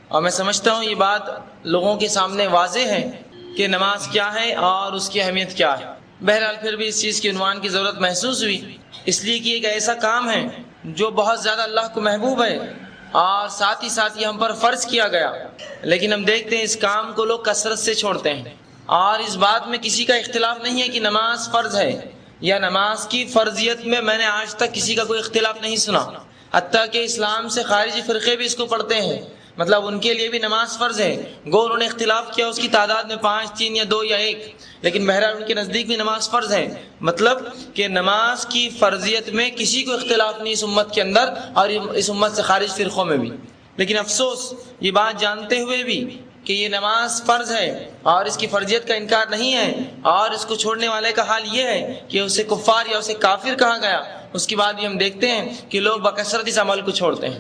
اور میں سمجھتا ہوں یہ بات لوگوں کے سامنے واضح ہے کہ نماز کیا ہے اور اس کی اہمیت کیا ہے۔ بہرحال پھر بھی اس چیز کی عنوان کی ضرورت محسوس ہوئی، اس لیے کہ ایک ایسا کام ہے جو بہت زیادہ اللہ کو محبوب ہے اور ساتھ ہی ساتھ یہ ہم پر فرض کیا گیا، لیکن ہم دیکھتے ہیں اس کام کو لوگ کثرت سے چھوڑتے ہیں۔ اور اس بات میں کسی کا اختلاف نہیں ہے کہ نماز فرض ہے، یا نماز کی فرضیت میں نے آج تک کسی کا کوئی اختلاف نہیں سنا، حتیٰ کہ اسلام سے خارجی فرقے بھی اس کو پڑھتے ہیں، مطلب ان کے لیے بھی نماز فرض ہے۔ گو انہوں نے اختلاف کیا اس کی تعداد میں 5، 3 یا 2 یا 1، لیکن بہرحال ان کے نزدیک بھی نماز فرض ہے، مطلب کہ نماز کی فرضیت میں کسی کو اختلاف نہیں اس امت کے اندر اور اس امت سے خارج فرقوں میں بھی۔ لیکن افسوس یہ بات جانتے ہوئے بھی کہ یہ نماز فرض ہے اور اس کی فرضیت کا انکار نہیں ہے، اور اس کو چھوڑنے والے کا حال یہ ہے کہ اسے کفار یا اسے کافر کہا گیا، اس کے بعد بھی ہم دیکھتے ہیں کہ لوگ بکثرت اس عمل کو چھوڑتے ہیں،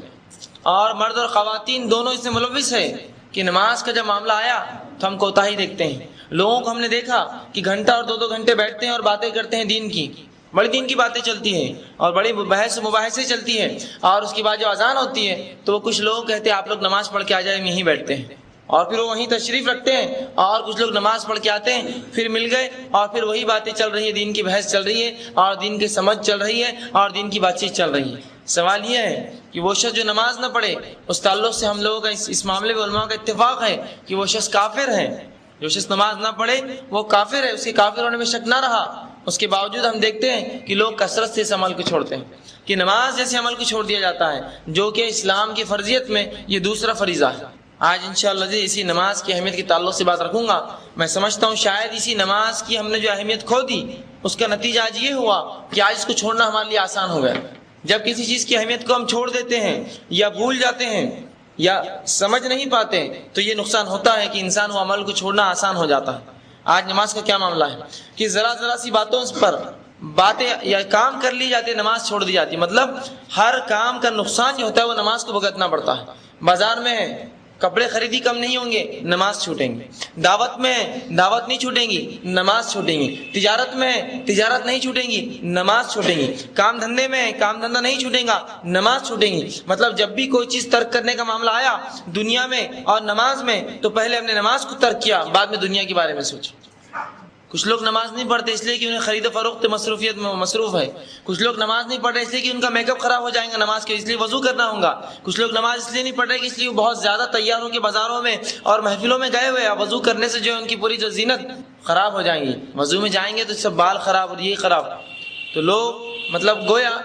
اور مرد اور خواتین دونوں اس سے ملوث ہے کہ نماز کا جب معاملہ آیا تو ہم کوتاہی دیکھتے ہیں۔ لوگوں کو ہم نے دیکھا کہ گھنٹہ اور 2 گھنٹے بیٹھتے ہیں اور باتیں کرتے ہیں دین کی، بڑی دین کی باتیں چلتی ہیں اور بڑی بحث و مباحثے چلتی ہیں، اور اس کے بعد جو اذان ہوتی ہے تو وہ کچھ لوگ کہتے ہیں آپ لوگ نماز پڑھ کے آ جائیں، یہیں بیٹھتے ہیں، اور پھر وہ وہیں تشریف رکھتے ہیں، اور کچھ لوگ نماز پڑھ کے آتے ہیں، پھر مل گئے اور پھر وہی باتیں چل رہی ہیں، دین کی بحث چل رہی ہے اور دین کی سمجھ چل رہی ہے اور دین کی بات چیت چل رہی ہے۔ سوال یہ ہے کہ وہ شخص جو نماز نہ پڑھے، اس تعلق سے ہم لوگوں کا اس معاملے میں علماء کا اتفاق ہے کہ وہ شخص کافر ہے۔ جو شخص نماز نہ پڑھے وہ کافر ہے، اس کے کافر ہونے میں شک نہ رہا۔ اس کے باوجود ہم دیکھتے ہیں کہ لوگ کثرت سے اس عمل کو چھوڑتے ہیں، کہ نماز جیسے عمل کو چھوڑ دیا جاتا ہے جو کہ اسلام کی فرضیت میں یہ دوسرا فریضہ ہے۔ آج انشاءاللہ اسی نماز کی اہمیت کے تعلق سے بات رکھوں گا۔ میں سمجھتا ہوں شاید اسی نماز کی ہم نے جو اہمیت کھو دی، اس کا نتیجہ آج یہ ہوا کہ آج اس کو چھوڑنا ہمارے لیے آسان ہو گیا۔ جب کسی چیز کی اہمیت کو ہم چھوڑ دیتے ہیں یا بھول جاتے ہیں یا سمجھ نہیں پاتے تو یہ نقصان ہوتا ہے کہ انسان وہ عمل کو چھوڑنا آسان ہو جاتا ہے۔ آج نماز کا کیا معاملہ ہے کہ ذرا سی باتوں پر باتیں یا کام کر لی جاتی ہے، نماز چھوڑ دی جاتی ہے، مطلب ہر کام کا نقصان جو ہوتا ہے وہ نماز کو بھگتنا پڑتا ہے۔ بازار میں کپڑے خریدی کم نہیں ہوں گے، نماز چھوٹیں گے۔ دعوت میں دعوت نہیں چھوٹیں گی، نماز چھوٹیں گی۔ تجارت میں تجارت نہیں چھوٹیں گی، نماز چھوٹیں گی۔ کام دھندے میں کام دھندہ نہیں چھوٹیں گا، نماز چھوٹیں گی۔ مطلب جب بھی کوئی چیز ترک کرنے کا معاملہ آیا دنیا میں اور نماز میں، تو پہلے ہم نے نماز کو ترک کیا، بعد میں دنیا کے بارے میں سوچا۔ کچھ لوگ نماز نہیں پڑھتے اس لیے کہ انہیں خرید و فروخت مصروفیت میں مصروف ہے۔ کچھ لوگ نماز نہیں پڑھ رہے اس لیے کہ ان کا میک اپ خراب ہو جائے گا نماز کے، اس لیے وضو کرنا ہوگا۔ کچھ لوگ نماز اس لیے نہیں پڑھ رہے کہ اس لیے وہ بہت زیادہ تیار ہوں کے بازاروں میں اور محفلوں میں گئے ہوئے، وضو کرنے سے جو ہے ان کی پوری جو زینت خراب ہو جائیں گی، وضو میں جائیں گے تو سب بال خراب اور یہ خراب۔ تو لوگ مطلب گویا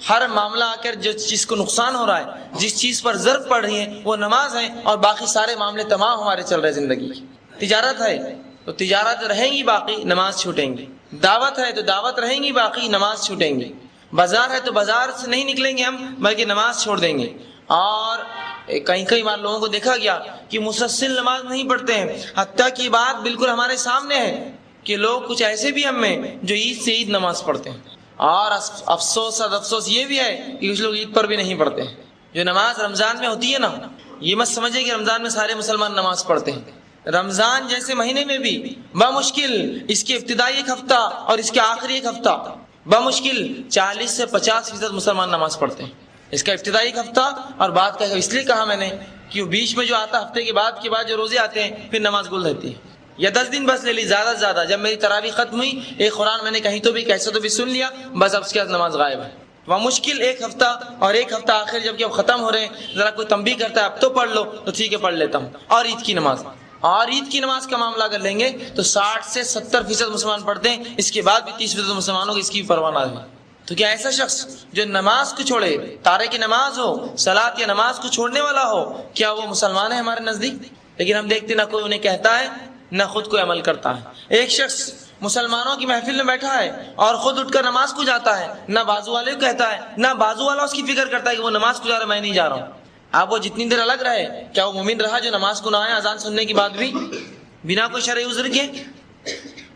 ہر معاملہ آ کر جو چیز کو نقصان ہو رہا ہے، جس چیز پر ضرب پڑ رہی ہے وہ نماز ہے، اور باقی سارے معاملے تمام ہمارے چل رہے زندگی کی۔ تجارت ہے تو تجارت رہیں گی باقی، نماز چھوٹیں گی۔ دعوت ہے تو دعوت رہیں گی باقی، نماز چھوٹیں گی۔ بازار ہے تو بازار سے نہیں نکلیں گے ہم بلکہ نماز چھوڑ دیں گے۔ اور کئی بار لوگوں کو دیکھا گیا کہ مسلسل نماز نہیں پڑھتے ہیں، حتیٰ کہ یہ بات بالکل ہمارے سامنے ہے کہ لوگ کچھ ایسے بھی ہم میں جو عید سے عید نماز پڑھتے ہیں، اور افسوس یہ بھی ہے کہ کچھ لوگ عید پر بھی نہیں پڑھتے ہیں۔ جو نماز رمضان میں ہوتی ہے نا، یہ مت سمجھے کہ رمضان میں سارے مسلمان نماز پڑھتے ہیں۔ رمضان جیسے مہینے میں بھی بمشکل اس کے ابتدائی ایک ہفتہ اور اس کے آخری ایک ہفتہ بمشکل 40 سے 50% مسلمان نماز پڑھتے ہیں۔ اس کا ابتدائی ایک ہفتہ اور بعد کا اس لیے کہا میں نے کہ وہ بیچ میں جو آتا ہفتے کے بعد جو روزے آتے ہیں پھر نماز گل رہتی ہے، یا 10 دن بس لے لی زیادہ سے زیادہ۔ جب میری تراویح ختم ہوئی ایک قرآن میں نے کہیں تو بھی کیسے تو بھی سن لیا، بس اب اس کے بعد نماز غائب ہے۔ وہ مشکل ایک ہفتہ اور ایک ہفتہ آخر جب کہ اب ختم ہو رہے ہیں، ذرا کوئی تنبیہ کرتا ہے اب تو پڑھ لو تو ٹھیک ہے پڑھ لیتا ہوں۔ اور عید کی نماز کا معاملہ اگر لیں گے تو 60 سے 70% مسلمان پڑھتے ہیں، اس کے بعد بھی 30% مسلمانوں کی اس کی پرواہ نہ ہے۔ تو کیا ایسا شخص جو نماز کو چھوڑے، تارک نماز ہو، صلاۃ یا نماز کو چھوڑنے والا ہو، کیا وہ مسلمان ہے ہمارے نزدیک؟ لیکن ہم دیکھتے نہ کوئی انہیں کہتا ہے نہ خود کوئی عمل کرتا ہے۔ ایک شخص مسلمانوں کی محفل میں بیٹھا ہے اور خود اٹھ کر نماز کو جاتا ہے، نہ بازو والے کو کہتا ہے، نہ بازو والا اس کی فکر کرتا ہے کہ وہ نماز کو جا رہا ہے، میں نہیں جا رہا ہوں۔ آپ وہ جتنی دیر الگ رہے، کیا وہ مومن رہا جو نماز کو نہ آئے اذان سننے کے بعد بھی بنا کوئی شرعی عذر کے؟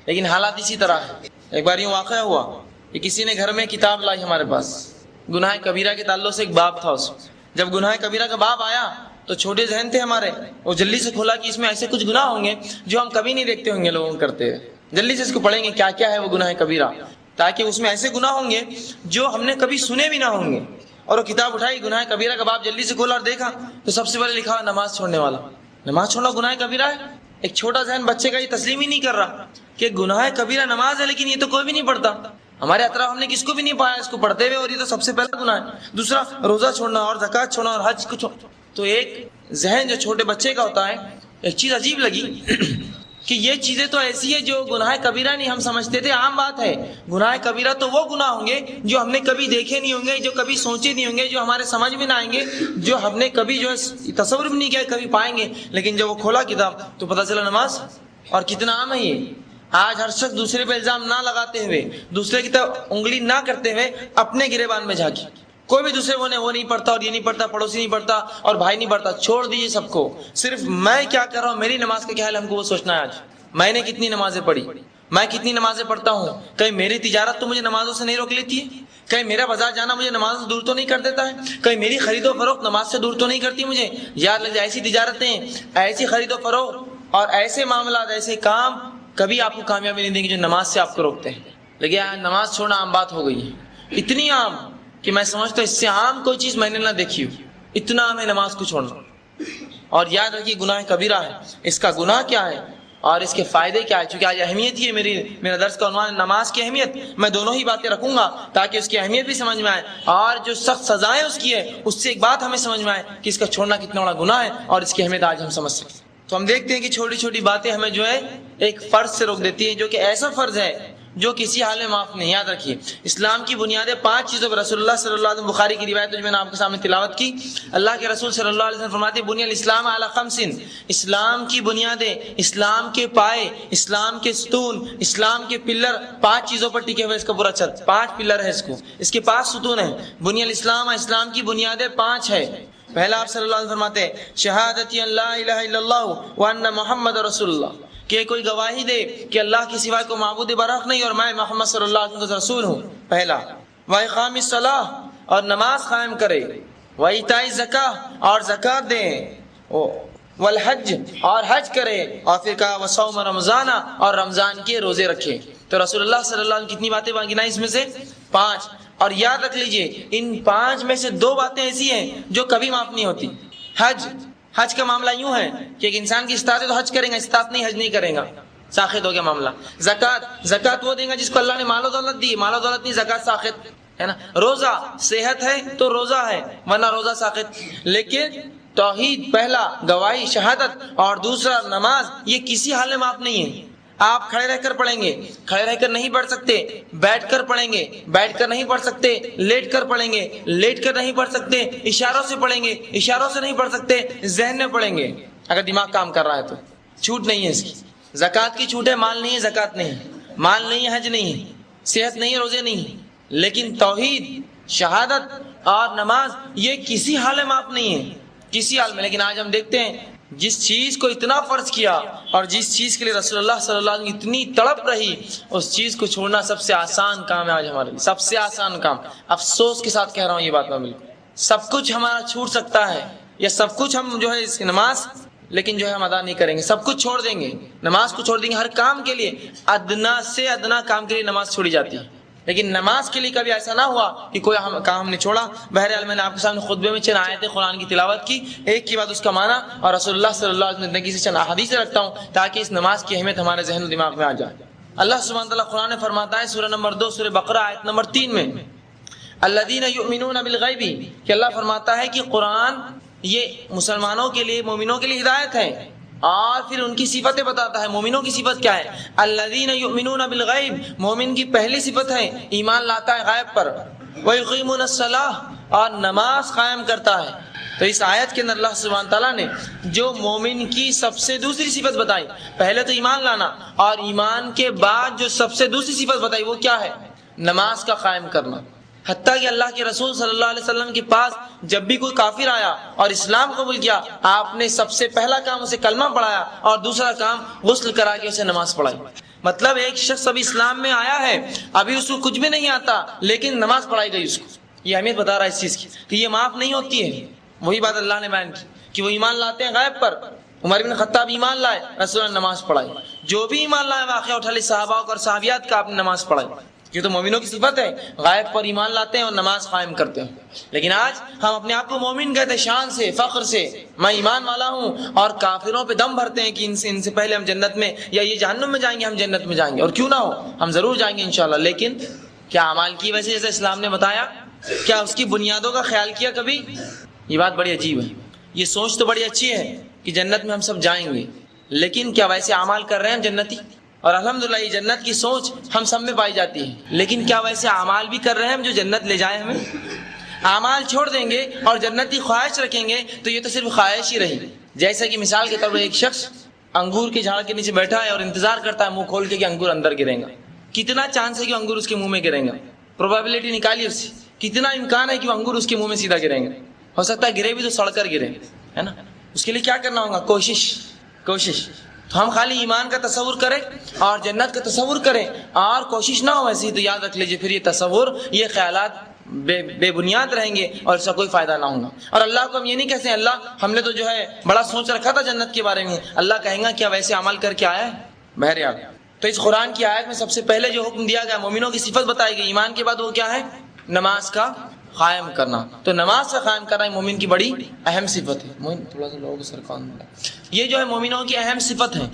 لیکن حالات اسی طرح ہے۔ ایک بار یوں واقعہ ہوا کہ کسی نے گھر میں کتاب لائی ہمارے پاس، گناہ کبیرہ کے تعلق سے ایک باب تھا اس میں۔ جب گناہ کبیرہ کا باب آیا تو چھوٹے ذہن تھے ہمارے، وہ جلدی سے کھولا کہ اس میں ایسے کچھ گناہ ہوں گے جو ہم کبھی نہیں دیکھتے ہوں گے لوگوں کرتے ہوئے، جلدی سے اس کو پڑھیں گے کیا ہے وہ گناہ کبیرہ، تاکہ اس میں ایسے گناہ ہوں گے جو ہم نے کبھی سنے بھی نہ ہوں گے۔ اور وہ کتاب اٹھائی, گناہ کبیرہ کا باب جلدی سے کھولا اور دیکھا تو سب سے پہلے لکھا نماز چھوڑنے والا. نماز چھوڑنا گناہ کبیرہ ہے؟ ایک چھوٹا ذہن بچے کا یہ تسلیم ہی نہیں کر رہا کہ گناہ کبیرہ نماز ہے, لیکن یہ تو کوئی بھی نہیں پڑھتا. ہمارے اطراف ہم نے کس کو بھی نہیں پایا اس کو پڑھتے ہوئے, اور یہ تو سب سے پہلا گناہ ہے. دوسرا روزہ چھوڑنا اور زکوٰۃ چھوڑنا اور حج کو چھوڑنا. تو ایک ذہن جو چھوٹے بچے کا ہوتا ہے, ایک چیز عجیب لگی کہ یہ چیزیں تو ایسی ہے جو گناہ کبیرہ نہیں, ہم سمجھتے تھے عام بات ہے. گناہ کبیرہ تو وہ گناہ ہوں گے جو ہم نے کبھی دیکھے نہیں ہوں گے, جو کبھی سوچے نہیں ہوں گے, جو ہمارے سمجھ میں نہ آئیں گے, جو ہم نے کبھی جو ہے تصور بھی نہیں کیا کبھی پائیں گے. لیکن جب وہ کھولا کتاب تو پتہ چلا نماز, اور کتنا عام ہے یہ. آج ہر شخص دوسرے پہ الزام نہ لگاتے ہوئے, دوسرے کی طرف انگلی نہ کرتے ہوئے اپنے گریبان میں جھانکی. کوئی بھی دوسرے وہ نہیں پڑھتا اور یہ نہیں پڑھتا, پڑوسی نہیں پڑھتا اور بھائی نہیں پڑھتا, چھوڑ دیجیے سب کو. صرف میں کیا کر رہا ہوں, میری نماز کا کیا حال ہے, ہم کو وہ سوچنا ہے. آج میں نے کتنی نمازیں پڑھی, میں کتنی نمازیں پڑھتا ہوں. کہیں میری تجارت تو مجھے نمازوں سے نہیں روک لیتی ہے؟ کہیں میرا بازار جانا مجھے نماز سے دور تو نہیں کر دیتا ہے؟ کہیں میری خرید و فروخت نماز سے دور تو نہیں کرتی مجھے؟ یاد رکھیے, ایسی تجارتیں, ایسی خرید و فروخت اور ایسے معاملات, ایسے کام کبھی آپ کو کامیابی نہیں دیں گے جو نماز سے آپ کو روکتے ہیں. لیکن نماز چھوڑنا عام بات ہو گئی ہے, اتنی عام کہ میں سمجھتا ہوں اس سے عام کوئی چیز میں نے نہ دیکھی ہو. اتنا عام ہے نماز کو چھوڑنا. اور یاد رکھیے گناہ کبیرہ ہے. اس کا گناہ کیا ہے اور اس کے فائدے کیا ہے؟ چونکہ آج اہمیت ہی ہے, میرا درس کا عنوان نماز کی اہمیت. میں دونوں ہی باتیں رکھوں گا تاکہ اس کی اہمیت بھی سمجھ میں آئے, اور جو سخت سزائیں اس کی ہے اس سے ایک بات ہمیں سمجھ میں آئے کہ اس کا چھوڑنا کتنا بڑا گناہ ہے اور اس کی اہمیت آج ہم سمجھ سکتے. تو ہم دیکھتے ہیں کہ چھوٹی چھوٹی باتیں ہمیں جو ہے ایک فرض سے روک دیتی ہیں, جو کہ ایسا فرض ہے جو کسی حال میں معاف نہیں. یاد رکھیے اسلام کی بنیادیں 5 چیزوں پر. رسول اللہ صلی اللہ علیہ وسلم, بخاری کی روایت جو میں نے آپ کے سامنے تلاوت کی, اللہ کے رسول صلی اللہ علیہ وسلم فرماتے ہیں بنی الاسلام علی 5. اسلام کی بنیادیں, اسلام کے پائے, اسلام کے ستون, اسلام کے پلر 5 چیزوں پر ٹکے ہوئے. اس کا پورا چھت 5 پلر ہے, اس کے 5 ستون ہیں. بنی الاسلام, اسلام کی بنیادیں 5 ہے. پہلا آپ صلی اللہ علیہ وسلم فرماتے ہیں شہادت ان لا الہ الا اللہ وان محمد رسول اللہ, کہ کوئی گواہی دے کہ اللہ کی سوا کو معبود برحق نہیں اور میں محمد صلی اللہ علیہ وسلم کا رسول ہوں. پہلا. وَإِقَامِ الصَّلَاةِ, اور نماز قائم کرے. وَإِيتَاءِ الزَّكَاةِ, اور زکات دیں. وَالْحَجِّ, اور حج کرے. اور پھر کہا وَصَوْمَ رَمَضَانَ, اور رمضان کے روزے رکھے. تو رسول اللہ صلی اللہ علیہ وسلم کتنی باتیں گنائی اس میں سے؟ 5. اور یاد رکھ لیجئے ان 5 میں سے 2 باتیں ایسی ہیں جو کبھی معاف نہیں ہوتی. حج کا معاملہ یوں ہے کہ ایک انسان کی استطاعت ہے تو حج کریں گا, استطاعت نہیں حج نہیں کریں گا, ساخت ہو گیا معاملہ. زکات وہ دیں گا جس کو اللہ نے مال و دولت دی, مال و دولت نہیں زکات ساخت ہے نا. روزہ صحت ہے تو روزہ ہے, ورنہ روزہ ساخت. لیکن توحید پہلا, گواہی شہادت, اور دوسرا نماز, یہ کسی حال میں معاف نہیں ہے. آپ کھڑے رہ کر پڑھیں گے, کھڑے رہ کر نہیں پڑھ سکتے, بیٹھ کر پڑھیں گے, بیٹھ کر نہیں پڑھ سکتے, لیٹ کر پڑھیں گے, لیٹ کر نہیں پڑھ سکتے, اشاروں سے پڑھیں گے, اشاروں سے نہیں پڑھ سکتے, ذہن میں پڑھیں گے اگر دماغ کام کر رہا ہے تو. چھوٹ نہیں ہے اس کی. زکات کی چھوٹ ہے, مال نہیں ہے زکات نہیں, مال نہیں ہے حج نہیں, صحت نہیں روزے نہیں. لیکن توحید, شہادت اور نماز یہ کسی حال میں معاف نہیں ہے, کسی حال میں. لیکن آج ہم دیکھتے ہیں جس چیز کو اتنا فرض کیا اور جس چیز کے لیے رسول اللہ صلی اللہ علیہ وسلم اتنی تڑپ رہی, اس چیز کو چھوڑنا سب سے آسان کام ہے آج ہمارے لیے, سب سے آسان کام. افسوس کے ساتھ کہہ رہا ہوں یہ بات میں, بالکل سب کچھ ہمارا چھوٹ سکتا ہے, یا سب کچھ ہم جو ہے اس کی نماز, لیکن جو ہے ہم ادا نہیں کریں گے, سب کچھ چھوڑ دیں گے, نماز کو چھوڑ دیں گے. ہر کام کے لیے, ادنا سے ادنا کام کے لیے نماز چھوڑی جاتی ہے, لیکن نماز کے لیے کبھی ایسا نہ ہوا کہ کوئی کام ہم نے چھوڑا. بہرحال میں نے آپ کے سامنے خطبے میں 4 آیتیں قرآن کی تلاوت کی, ایک کے بعد اس کا معنی اور رسول اللہ صلی اللہ علیہ وسلم زندگی سے 4 احادیث رکھتا ہوں تاکہ اس نماز کی اہمیت ہمارے ذہن و دماغ میں آ جائے. اللہ سبحانہ وتعالیٰ قرآن میں فرماتا ہے سورہ نمبر 2 سورہ بقرہ آیت نمبر 3 میں الذین یؤمنون بالغیب, کہ اللہ فرماتا ہے کہ قرآن یہ مسلمانوں کے لیے, مومنوں کے لیے ہدایت ہے, اور پھر ان کی صفتیں بتاتا ہے. مومنوں کی صفت کیا ہے؟ الذین یؤمنون بالغیب, مومن کی پہلی صفت ہے ایمان لاتا ہے غیب پر. ویقیمون الصلاۃ, اور نماز قائم کرتا ہے. تو اس آیت کے اندر اللہ سبحانہ تعالیٰ نے جو مومن کی سب سے دوسری صفت بتائی, پہلے تو ایمان لانا, اور ایمان کے بعد جو سب سے دوسری صفت بتائی وہ کیا ہے؟ نماز کا قائم کرنا. حتیٰ کہ اللہ کے رسول صلی اللہ علیہ وسلم کے پاس جب بھی کوئی کافر آیا اور اسلام قبول کیا, آپ نے سب سے پہلا کام اسے کلمہ پڑھایا اور دوسرا کام غسل کرا کے اسے نماز پڑھائی. مطلب ایک شخص ابھی اسلام میں آیا ہے, ابھی اس کو کچھ بھی نہیں آتا, لیکن نماز پڑھائی گئی اس کو. یہ اہمیت بتا رہا ہے اس چیز کی کہ یہ معاف نہیں ہوتی ہے. وہی بات اللہ نے بیان کی کہ وہ ایمان لاتے ہیں غیب پر. عمر بن خطاب ایمان لائے, رسول نے نماز پڑھائی. جو بھی ایمان لائے واقعہ اٹھا لی صحابہ اور صحابیات کا, آپ نے نماز پڑھائی. یہ تو مومنوں کی صفت ہے، غائب پر ایمان لاتے ہیں اور نماز قائم کرتے ہیں. لیکن آج ہم اپنے آپ کو مومن کہتے ہیں، شان سے، فخر سے، میں ایمان والا ہوں، اور کافروں پہ دم بھرتے ہیں کہ ان سے پہلے ہم جنت میں، یا یہ جہنم میں جائیں گے، ہم جنت میں جائیں گے، اور کیوں نہ ہو ہم ضرور جائیں گے انشاءاللہ. لیکن کیا اعمال کی ویسے جیسے اسلام نے بتایا؟ کیا اس کی بنیادوں کا خیال کیا کبھی؟ یہ بات بڑی عجیب ہے. یہ سوچ تو بڑی اچھی ہے کہ جنت میں ہم سب جائیں گے، لیکن کیا ویسے اعمال کر رہے ہیں ہم جنتی؟ اور الحمدللہ یہ جنت کی سوچ ہم سب میں پائی جاتی ہے، لیکن کیا ویسے اعمال بھی کر رہے ہیں ہم جو جنت لے جائیں ہمیں؟ اعمال چھوڑ دیں گے اور جنتی خواہش رکھیں گے تو یہ تو صرف خواہش ہی رہی. جیسا کہ مثال کے طور پر ایک شخص انگور کے جھاڑ کے نیچے بیٹھا ہے اور انتظار کرتا ہے منہ کھول کے کہ انگور اندر گریں گا. کتنا چانس ہے کہ انگور اس کے منہ میں گریں گا؟ پروبیبلٹی نکالیے اس سے، کتنا امکان ہے کہ وہ انگور اس کے منہ میں سیدھا گریں گے؟ ہو سکتا ہے گرے بھی تو سڑ کر گرے، ہے نا. اس کے لیے کیا کرنا ہوگا؟ کوشش. تو ہم خالی ایمان کا تصور کریں اور جنت کا تصور کریں اور کوشش نہ ہو ایسی، تو یاد رکھ لیجیے پھر یہ تصور، یہ خیالات بے بنیاد رہیں گے اور اس کا کوئی فائدہ نہ ہوگا. اور اللہ کو ہم یہ نہیں کہتے ہیں اللہ ہم نے تو جو ہے بڑا سوچ رکھا تھا جنت کے بارے میں. اللہ کہیں گا کیا ویسے عمل کر کے آیا ہے؟ بہرحال تو اس قرآن کی آیت میں سب سے پہلے جو حکم دیا گیا، مومنوں کی صفت بتائی گئی، ایمان کے بعد وہ کیا ہے؟ نماز کا قائم کرنا. تو نماز کا قائم کرنا مومن کی بڑی اہم صفت ہے. مومن تھوڑا سا لوگوں کو سرکان، یہ جو ہے مومنوں کی اہم صفت ہے.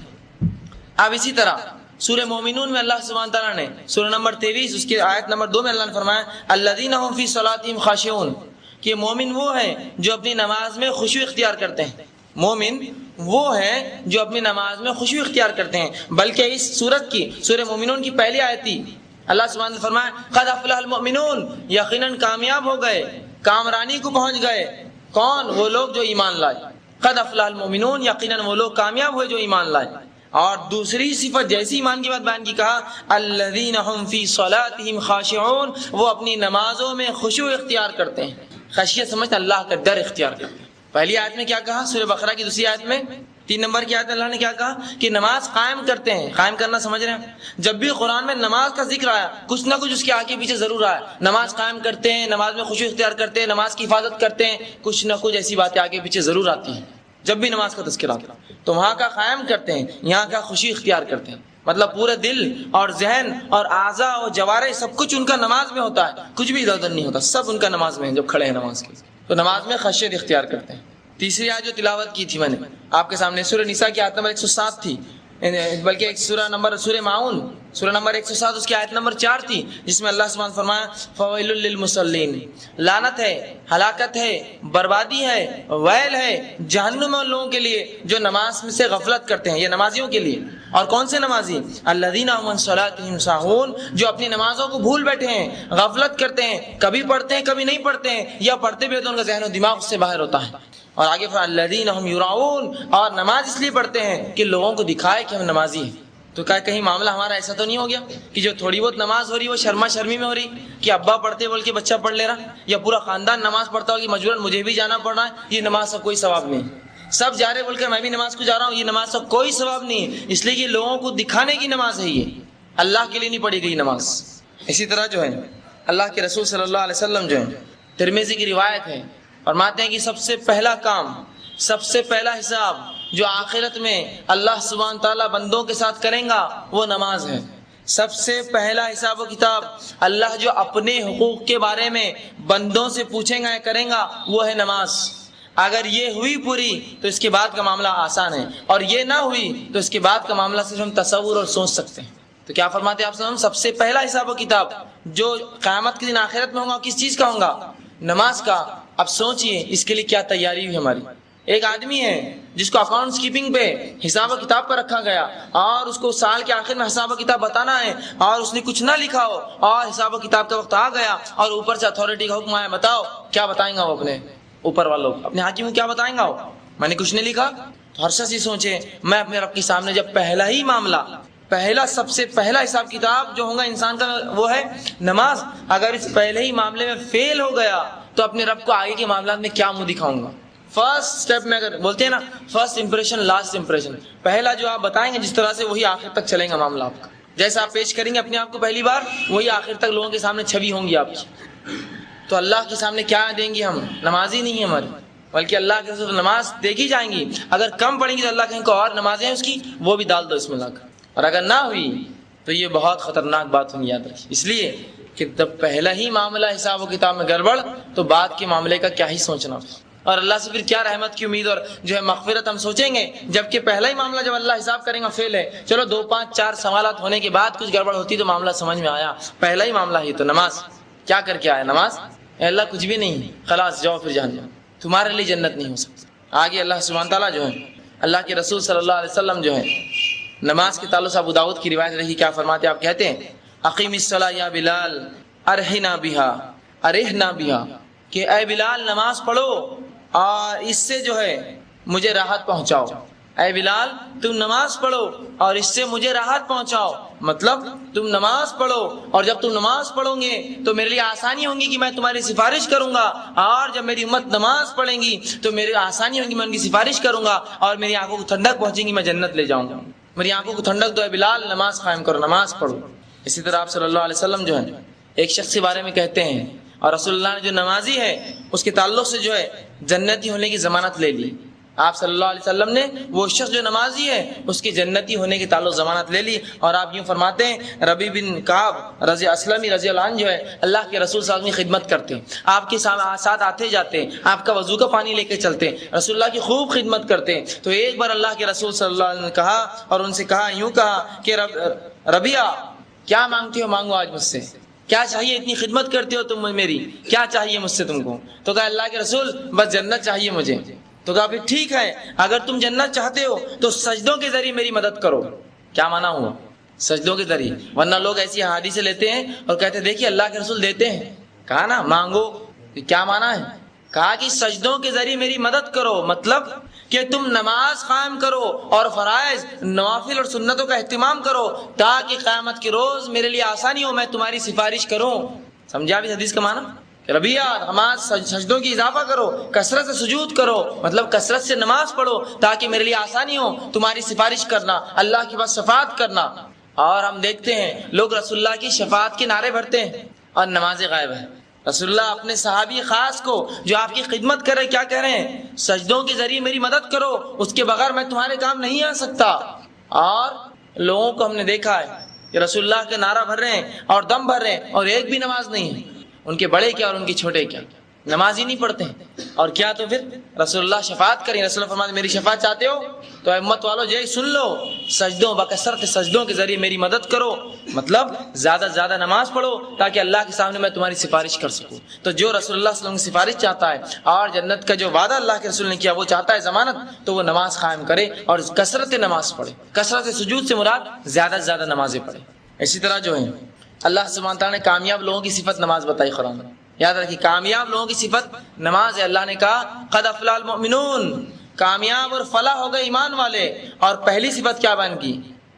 اب اسی طرح سورہ مومنون میں اللہ سبحانہ تعالیٰ نے سورہ نمبر 23 اس کی آیت نمبر 2 میں اللہ نے فرمایا الذین هم فی صلاتہم خاشعون، کہ مومن وہ ہیں جو اپنی نماز میں خشوع اختیار کرتے ہیں. مومن وہ ہیں جو اپنی نماز میں خشوع اختیار کرتے ہیں. بلکہ اس سورت کی، سورہ مومنون کی پہلی آیت تھی، اللہ سبحانہ نے فرمایا قد افلح المؤمنون، یقیناً کامیاب ہو گئے، کامرانی کو پہنچ گئے. کون؟ وہ لوگ جو ایمان لائے. قد افلح المؤمنون، یقیناً وہ لوگ کامیاب ہوئے جو ایمان لائے. اور دوسری صفت جیسی ایمان کی بات بیان کی، کہا الذین هم فی صلاتہم خاشعون، وہ اپنی نمازوں میں خشوع اختیار کرتے ہیں. خشیت سمجھتے اللہ کا ڈر اختیار کرتے ہیں. پہلی آیت میں کیا کہا؟ سورہ بقرہ کی دوسری آیت میں 3 نمبر کی آیت میں اللہ نے کیا کہا؟ کہ نماز قائم کرتے ہیں. قائم کرنا سمجھ رہے ہیں؟ جب بھی قرآن میں نماز کا ذکر آیا کچھ نہ کچھ اس کے آگے پیچھے ضرور آیا. نماز قائم کرتے ہیں، نماز میں خشوع اختیار کرتے ہیں، نماز کی حفاظت کرتے ہیں، کچھ نہ کچھ ایسی باتیں آگے پیچھے ضرور آتی ہیں. جب بھی نماز کا تذکرہ آتا تو وہاں کا قائم کرتے ہیں، یہاں کا خشوع اختیار کرتے ہیں. مطلب پورے دل اور ذہن اور اعضاء اور جوارح سب کچھ ان کا نماز میں ہوتا ہے، کچھ بھی ادھر ادھر نہیں ہوتا، سب ان کا نماز میں ہے. جب کھڑے ہیں نماز کے تو نماز میں خشیت اختیار کرتے ہیں. تیسری آیت جو تلاوت کی تھی میں نے آپ کے سامنے سورہ نساء کی آیت نمبر 107 تھی، بلکہ ایک سورہ ماؤن سورہ نمبر 107 اس کی آیت نمبر 4 تھی، جس میں اللہ سبحانہ فرمایا فویل للمصلین، لعنت ہے، ہلاکت ہے، بربادی ہے، ویل ہے، جہنم ہے ان لوگوں کے لیے جو نماز میں سے غفلت کرتے ہیں. یہ نمازیوں کے لیے. اور کون سے نمازی؟ الذین هم عن صلاتہم ساہون، جو اپنی نمازوں کو بھول بیٹھے ہیں، غفلت کرتے ہیں، کبھی پڑھتے ہیں کبھی نہیں پڑھتے ہیں، یا پڑھتے بھی تو ان کا ذہن و دماغ اس سے باہر ہوتا ہے. اور آگے الذین هم یراؤون، اور نماز اس لیے پڑھتے ہیں کہ لوگوں کو دکھائے کہ ہم نمازی ہیں. تو کہیں معاملہ ہمارا ایسا تو نہیں ہو گیا کہ جو تھوڑی بہت نماز ہو رہی وہ شرما شرمی میں ہو رہی، کہ ابا پڑھتے بول کے بچہ پڑھ لے رہا، یا پورا خاندان نماز پڑھتا ہو کہ مجبوراً مجھے بھی جانا پڑ رہا ہے. یہ نماز کا کوئی ثواب نہیں. سب جا رہے بول کے میں بھی نماز کو جا رہا ہوں، یہ نماز کا کوئی ثواب نہیں ہے. اس لیے کہ لوگوں کو دکھانے کی نماز ہے، یہ اللہ کے لیے نہیں پڑھی گئی نماز. اسی طرح جو ہے اللہ کے رسول صلی اللہ علیہ وسلم جو ہے، ترمذی کی روایت ہے، فرماتے ہیں کہ سب سے پہلا کام، سب سے پہلا حساب جو آخرت میں اللہ سبحانہ تعالیٰ بندوں کے ساتھ کریں گا وہ نماز ہے. سب سے پہلا حساب و کتاب اللہ جو اپنے حقوق کے بارے میں بندوں سے پوچھیں گا کریں گا وہ ہے نماز. اگر یہ ہوئی پوری تو اس کے بعد کا معاملہ آسان ہے، اور یہ نہ ہوئی تو اس کے بعد کا معاملہ صرف ہم تصور اور سوچ سکتے ہیں. تو کیا فرماتے ہیں آپ وسلم؟ سب سے پہلا حساب و کتاب جو قیامت کے دن آخرت میں ہوگا کس چیز کا ہوگا؟ نماز کا. اب سوچئے اس کے لیے کیا تیاری ہوئی ہماری. ایک آدمی ہے جس کو اکاؤنٹس کیپنگ پہ حساب و کتاب پر رکھا گیا، اور اس کو سال کے آخر میں حساب و کتاب بتانا ہے، اور اس نے کچھ نہ لکھا ہو، اور حساب و کتاب کا وقت آ گیا اور اوپر سے اتھارٹی کا حکم آیا، بتاؤ کیا بتائیں گا وہ اپنے اوپر والوں کو، اپنے حاکم کو کیا بتائیں گا وہ؟ میں نے کچھ نہیں لکھا. تو ہر شخص یہ سوچے میں اپنے رب کے سامنے جب پہلا ہی معاملہ، پہلا سب سے پہلا حساب کتاب جو ہوگا انسان کا وہ ہے نماز، اگر اس پہلے ہی معاملے میں فیل ہو گیا تو اپنے رب کو آگے کے معاملات میں کیا منہ دکھاؤں گا. فرسٹ سٹیپ میں اگر بولتے ہیں نا فرسٹ امپریشن لاسٹ امپریشن، پہلا جو آپ بتائیں گے جس طرح سے وہی آخر تک چلیں گا معاملہ آپ کا. جیسا آپ پیش کریں گے اپنے آپ کو پہلی بار وہی آخر تک لوگوں کے سامنے چھوی ہوں گی آپ کی. تو اللہ کے سامنے کیا دیں گے ہم؟ نماز ہی نہیں ہے ہماری، بلکہ اللہ کے رسول نماز دیکھی جائیں گی. اگر کم پڑیں گی تو اللہ کہیں کو اور نمازیں ہیں اس کی وہ بھی ڈال دو اس میں لا کر. اور اگر نہ ہوئی تو یہ بہت خطرناک بات ہم یاد رکھیں، اس لیے کہ جب پہلا ہی معاملہ حساب و کتاب میں گڑبڑ تو بعد کے معاملے کا کیا ہی سوچنا، اور اللہ سے پھر کیا رحمت کی امید اور جو ہے مغفرت ہم سوچیں گے، جبکہ پہلا ہی معاملہ جب اللہ حساب کریں گا فیل ہے. چلو 2 5 4 سوالات ہونے کے بعد کچھ گڑبڑ ہوتی تو معاملہ سمجھ میں آیا، پہلا ہی معاملہ ہی تو نماز کیا کر کے آیا، نماز اے اللہ کچھ بھی نہیں، خلاص جاؤ پھر جہنم، تمہارے لیے جنت نہیں ہو سکتی. آگے اللہ سبحانہ تعالیٰ جو ہے، اللہ کے رسول صلی اللہ علیہ وسلم جو ہے نماز کے تعلق سے ابو داؤد کی روایت رہی، کیا فرماتے ہیں؟ آپ کہتے ہیں اقیم الصلاۃ یا بلال ارحنا بہا، کہ اے بلال نماز پڑھو اور اس سے جو ہے مجھے راحت پہنچاؤ. اے بلال تم نماز پڑھو اور اس سے مجھے راحت پہنچاؤ. مطلب تم نماز پڑھو اور جب تم نماز پڑھو گے تو میرے لیے آسانی ہوگی کہ میں تمہاری سفارش کروں گا، اور جب میری امت نماز پڑھیں گی تو میری آسانی ہوگی، میں ان کی سفارش کروں گا اور میری آنکھوں کو ٹھنڈک پہنچے گی، میں جنت لے جاؤں گا. میری آنکھوں کو ٹھنڈک دو اے بلال، نماز قائم کرو، نماز پڑھو. اسی طرح آپ صلی اللہ علیہ وسلم جو ہے ایک شخص کے بارے میں کہتے ہیں، اور رسول اللہ نے جو نمازی ہے اس کے تعلق سے جو ہے جنتی ہونے کی ضمانت لے لی. آپ صلی اللہ علیہ وسلم نے وہ شخص جو نمازی ہے اس کی جنتی ہونے کے تعلق ضمانت لے لی. اور آپ یوں فرماتے ہیں ربی بن کعب رضی اسلمی رضی اللہ عنہ جو ہے اللہ کے رسول صلی اللہ علیہ وسلم کی خدمت کرتے ہیں، آپ کے ساتھ آتے جاتے ہیں، آپ کا وضو کا پانی لے کے چلتے ہیں، رسول اللہ کی خوب خدمت کرتے ہیں. تو ایک بار اللہ کے رسول صلی اللہ علیہ وسلم نے کہا اور ان سے کہا، یوں کہا کہ ربیہ کیا مانگتے ہو، مانگو آج مجھ سے، کیا چاہیے، اتنی خدمت کرتے ہو تم میری، کیا چاہیے مجھ سے تم کو؟ تو کہا اللہ کے رسول بس جنت چاہیے مجھے. تو کہا پھر ٹھیک ہے، اگر تم جنت چاہتے ہو تو سجدوں کے ذریعے میری مدد کرو. کیا معنی ہوا؟ سجدوں کے ذریعے. ورنہ لوگ ایسی احادیث لیتے ہیں اور کہتے ہیں دیکھیے اللہ کے رسول دیتے ہیں، کہا نا مانگو، کیا معنی ہے؟ کہا کہ سجدوں کے ذریعے میری مدد کرو، مطلب کہ تم نماز قائم کرو اور فرائض نوافل اور سنتوں کا اہتمام کرو تاکہ قیامت کے روز میرے لیے آسانی ہو، میں تمہاری سفارش کروں. سمجھا بھی حدیث کا معنی؟ ربیہ نماز سجدوں کی اضافہ کرو، کثرت سے سجود کرو، مطلب کثرت سے نماز پڑھو تاکہ میرے لیے آسانی ہو تمہاری سفارش کرنا، اللہ کے پاس شفاعت کرنا. اور ہم دیکھتے ہیں لوگ رسول اللہ کی شفاعت کے نعرے بھرتے ہیں اور نماز غائب ہے. رسول اللہ اپنے صحابی خاص کو جو آپ کی خدمت کر رہے کیا کہہ رہے ہیں؟ سجدوں کے ذریعے میری مدد کرو، اس کے بغیر میں تمہارے کام نہیں آ سکتا. اور لوگوں کو ہم نے دیکھا ہے کہ رسول اللہ کا نعرہ بھر رہے ہیں اور دم بھر رہے ہیں اور ایک بھی نماز نہیں ہے. ان کے بڑے کیا اور ان کے چھوٹے کیا، نماز ہی نہیں پڑھتے ہیں. اور کیا تو پھر رسول اللہ شفاعت کریں، رسول اللہ فرماتے میری شفاعت چاہتے ہو تو امت والو جی سن لو، سجدوں بکثرت سجدوں کے ذریعے میری مدد کرو، مطلب زیادہ سے زیادہ نماز پڑھو تاکہ اللہ کے سامنے میں تمہاری سفارش کر سکوں. تو جو رسول اللہ صلی اللہ علیہ وسلم کی سفارش چاہتا ہے اور جنت کا جو وعدہ اللہ کے رسول نے کیا وہ چاہتا ہے ضمانت، تو وہ نماز قائم کرے اور کثرت نماز پڑھے. کثرت سجود سے مراد زیادہ سے زیادہ نمازیں پڑھے. اسی طرح جو ہے اللہ سبحانہ تعالیٰ نے کامیاب لوگوں کی صفت نماز بتائی قرآن میں. یاد رکھیے کامیاب لوگوں کی صفت نماز ہے. اللہ نے کہا قد افلح المؤمنون، کامیاب اور فلاح ہو گئے ایمان والے. اور پہلی صفت کیا بیان کی؟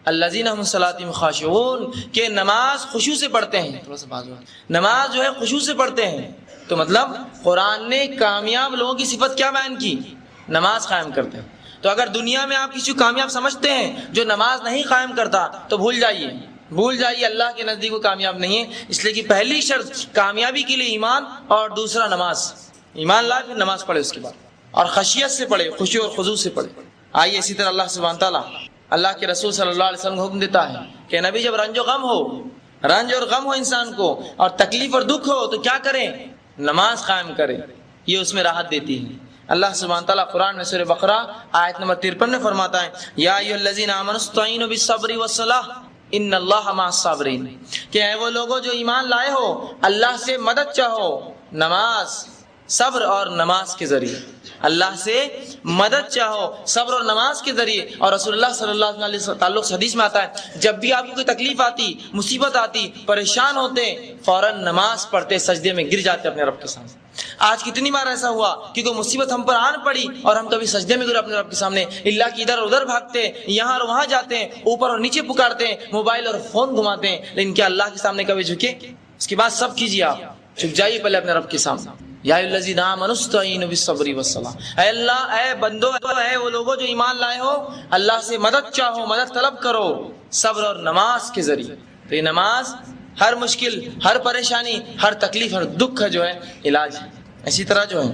الذین هم صلاتهم خاشعون، کہ نماز خشوع سے پڑھتے ہیں. تھوڑا سا بازو، نماز جو ہے خشوع سے پڑھتے ہیں. تو مطلب قرآن نے کامیاب لوگوں کی صفت کیا بیان کی؟ نماز قائم کرتے ہیں. تو اگر دنیا میں آپ کسی کو کامیاب سمجھتے ہیں جو نماز نہیں قائم کرتا تو بھول جائیے اللہ کے نزدیک وہ کامیاب نہیں ہے. اس لیے کہ پہلی شرط کامیابی کے لیے ایمان اور دوسرا نماز. ایمان لائے پھر نماز پڑھے اس کے بعد، اور خشیت سے پڑھے، خشوع اور خضوع سے پڑھے. آئیے اسی طرح اللہ سبحانہ تعالیٰ اللہ کے رسول صلی اللہ علیہ وسلم کو حکم دیتا ہے کہ نبی جب رنج اور غم ہو انسان کو اور تکلیف اور دکھ ہو تو کیا کریں؟ نماز قائم کریں. یہ اس میں راحت دیتی ہے. اللہ سبحانہ تعالیٰ قرآن میں سورہ بقرہ آیت نمبر 53 میں فرماتا ہے یا ایھا الذین آمنوا استعینوا بالصبر والصلاۃ ان اللہ مع الصابرین، کہ اے وہ لوگوں جو ایمان لائے ہو اللہ سے مدد چاہو نماز، صبر اور نماز کے ذریعے. اللہ سے مدد چاہو صبر اور نماز کے ذریعے. اور رسول اللہ صلی اللہ علیہ وسلم تعلق سے حدیث میں آتا ہے جب بھی آپ کو کوئی تکلیف آتی، مصیبت آتی، پریشان ہوتے، فوراً نماز پڑھتے، سجدے میں گر جاتے اپنے رب کے سامنے. آج کتنی بار ایسا ہوا کہ کوئی مصیبت ہم پر آن پڑی اور ہم کبھی سجدے میں گرے اپنے رب کے سامنے، اللہ کی ادھر ادھر بھاگتے، یہاں اور وہاں جاتے ہیں، اوپر اور نیچے پکارتے ہیں، موبائل اور فون گھماتے ہیں، لیکن کیا اللہ کے سامنے کبھی جھکے؟ اس کے بعد سب کیجیے، آپ جھک جائیے پہلے اپنے رب کے سامنے. یا الذین آمنوا استعینوا بالصبر والصلاۃ، اے اللہ، اے بندو، اے وہ لوگوں جو ایمان لائے ہو اللہ سے مدد چاہو، مدد طلب کرو صبر اور نماز کے ذریعے. تو یہ نماز ہر مشکل، ہر پریشانی، ہر تکلیف، ہر دکھ کا جو ہے علاج ہے. اسی طرح جو ہے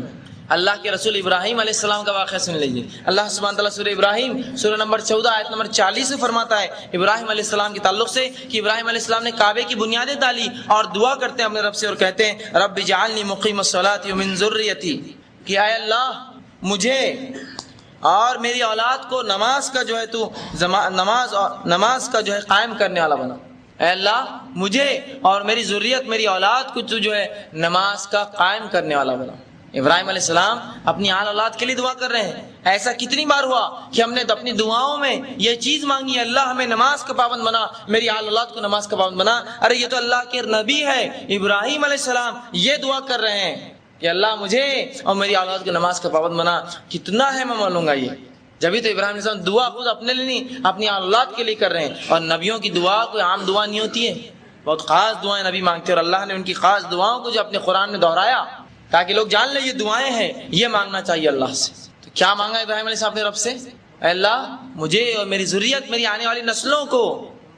اللہ کے رسول ابراہیم علیہ السلام کا واقعہ سن لیجیے. اللہ سبحانہ تعالیٰ سورہ ابراہیم سورہ نمبر 14 آیت نمبر 40 میں فرماتا ہے ابراہیم علیہ السلام کے تعلق سے کہ ابراہیم علیہ السلام نے کعبے کی بنیادیں ڈالی اور دعا کرتے ہیں اپنے رب سے اور کہتے ہیں رب اجعلنی مقیم الصلاۃ ومن ذریتی، کہ اے اللہ مجھے اور میری اولاد کو نماز کا جو ہے تو نماز کا جو ہے قائم کرنے والا بنا. اے اللہ مجھے اور میری ذریت میری اولاد کو تو جو ہے نماز کا قائم کرنے والا بنا. ابراہیم علیہ السلام اپنی آل اولاد کے لیے دعا کر رہے ہیں. ایسا کتنی بار ہوا کہ ہم نے اپنی دعاؤں میں یہ چیز مانگی اللہ ہمیں نماز کا پابند بنا، میری آل اولاد کو نماز کا پابند بنا. ارے یہ تو اللہ کے نبی ہے ابراہیم علیہ السلام، یہ دعا کر رہے ہیں کہ اللہ مجھے اور میری اولاد کو نماز کا پابند بنا. کتنا ہے میں معلوم گا یہ. جبھی تو ابراہیم علیہ السلام دعا خود اپنے لیے نہیں اپنی اولاد کے لیے کر رہے ہیں. اور نبیوں کی دعا کوئی عام دعا نہیں ہوتی ہے، بہت خاص دعائیں نبی مانگتے ہیں، اور اللہ نے ان کی خاص دعاؤں کو جو اپنے قرآن میں دہرایا تاکہ لوگ جان لیں یہ دعائیں ہیں، یہ مانگنا چاہیے اللہ سے. تو کیا مانگا ابراہیم علیہ السلام نے رب سے؟ اے اللہ مجھے اور میری ذریت میری آنے والی نسلوں کو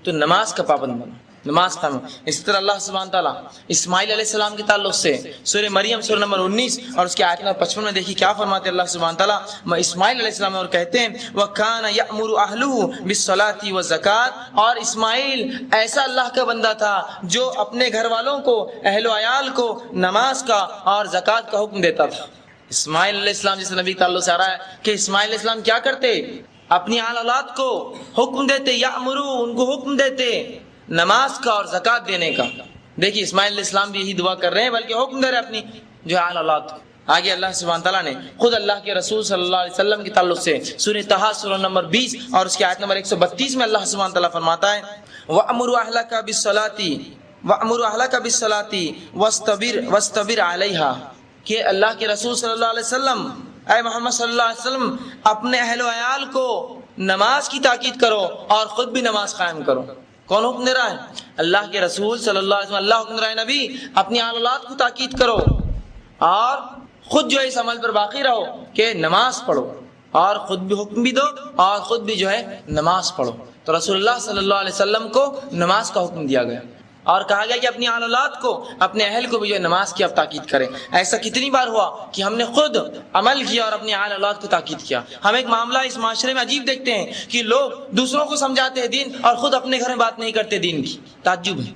تو نماز کا پابند بنا، نماز کا. اسی طرح اللہ سبحانہ تعالیٰ اسماعیل علیہ السلام کے تعلق سے سورہ مریم سورہ نمبر 19 اور اس کے آیت نمبر 55 میں دیکھیے کیا فرماتے ہیں اللہ سبحانہ تعالیٰ اسماعیل علیہ السلام اور کہتے ہیں وَكَانَ يَأْمُرُ أَهْلُهُ بِالصَّلَاةِ وَالزَّكَاةِ، اور اسماعیل ایسا اللہ کا بندہ تھا جو اپنے گھر والوں کو اہل و عیال کو نماز کا اور زکوٰۃ کا حکم دیتا تھا. اسماعیل علیہ السلام جس نبی کے تعلق سے آ رہا ہے کہ اسماعیل علیہ السلام کیا کرتے؟ اپنی آل اولاد کو حکم دیتے، یأمرو ان کو حکم دیتے نماز کا اور زکوٰۃ دینے کا. دیکھیے اسماعیل علیہ السلام بھی یہی دعا کر رہے ہیں بلکہ حکم دے رہے اپنی جو آل اولاد کو. آگے اللہ سبحانہ تعالیٰ نے خود اللہ کے رسول صلی اللہ علیہ وسلم کے تعلق سے سورہ طہ سورہ نمبر 20 اور اس کی آیت نمبر 132 میں اللہ سبحانہ تعالیٰ فرماتا ہے وَأَمُرُ أَهْلَكَ بِالصَّلَاةِ وَاسْتَبِرْ عَلَيْهَا، کہ اللہ کے رسول صلی اللہ علیہ وسلم اے محمد صلی اللہ علیہ وسلم اپنے اہل و عیال کو نماز کی تاکید کرو اور خود بھی نماز قائم کرو. کون حکم دے رہا ہے؟ اللہ کے رسول صلی اللہ علیہ وسلم. اللہ حکم دے رہا ہے نبی اپنی آل اولاد کو تاکید کرو اور خود جو ہے اس عمل پر باقی رہو کہ نماز پڑھو، اور خود بھی حکم بھی دو اور خود بھی جو ہے نماز پڑھو. تو رسول اللہ صلی اللہ علیہ وسلم کو نماز کا حکم دیا گیا اور کہا گیا کہ اپنی آل اولاد کو اپنے اہل کو بھی جو ہے نماز کی اب تاکید کریں. ایسا کتنی بار ہوا کہ ہم نے خود عمل کیا اور اپنی آل اولاد کو تاکید کیا. ہم ایک معاملہ اس معاشرے میں عجیب دیکھتے ہیں کہ لوگ دوسروں کو سمجھاتے ہیں دین اور خود اپنے گھر میں بات نہیں کرتے دین کی. تعجب ہے.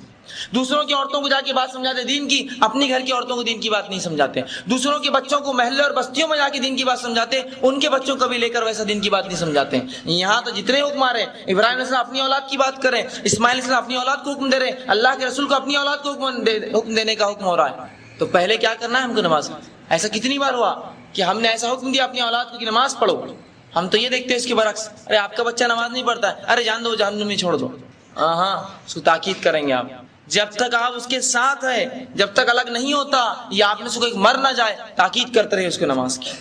دوسروں کی عورتوں کو جا کے بات سمجھاتے دین کی، اپنی گھر کی عورتوں کو دین کی بات نہیں سمجھاتے. دوسروں کے بچوں کو محلے اور بستیوں میں جا کے دین کی بات سمجھاتے، ان کے بچوں کو بھی لے کر ویسا دین کی بات نہیں سمجھاتے. یہاں تو جتنے حکم آ رہے ہیں ابراہیم علیہ السلام اپنی اولاد کی بات کریں، اسماعیل علیہ السلام اپنی اولاد کو حکم دے رہے ہیں، اللہ کے رسول کو اپنی اولاد کو حکم دینے کا حکم ہو رہا ہے. تو پہلے کیا کرنا ہے ہم کو؟ نماز. ایسا کتنی بار ہوا کہ ہم نے ایسا حکم دیا اپنی اولاد کو کہ نماز پڑھو. ہم تو یہ دیکھتے ہیں اس کے برعکس، ارے آپ کا بچہ نماز نہیں پڑھتا ہے، ارے جان دو جہنم میں چھوڑ دو. ہاں اس کو تاکید کریں گے آپ. جب تک آپ اس کے ساتھ ہے، جب تک الگ نہیں ہوتا یا آپ میں سے کوئی مر نہ جائے تاکید کرتے رہے اس کو نماز کی.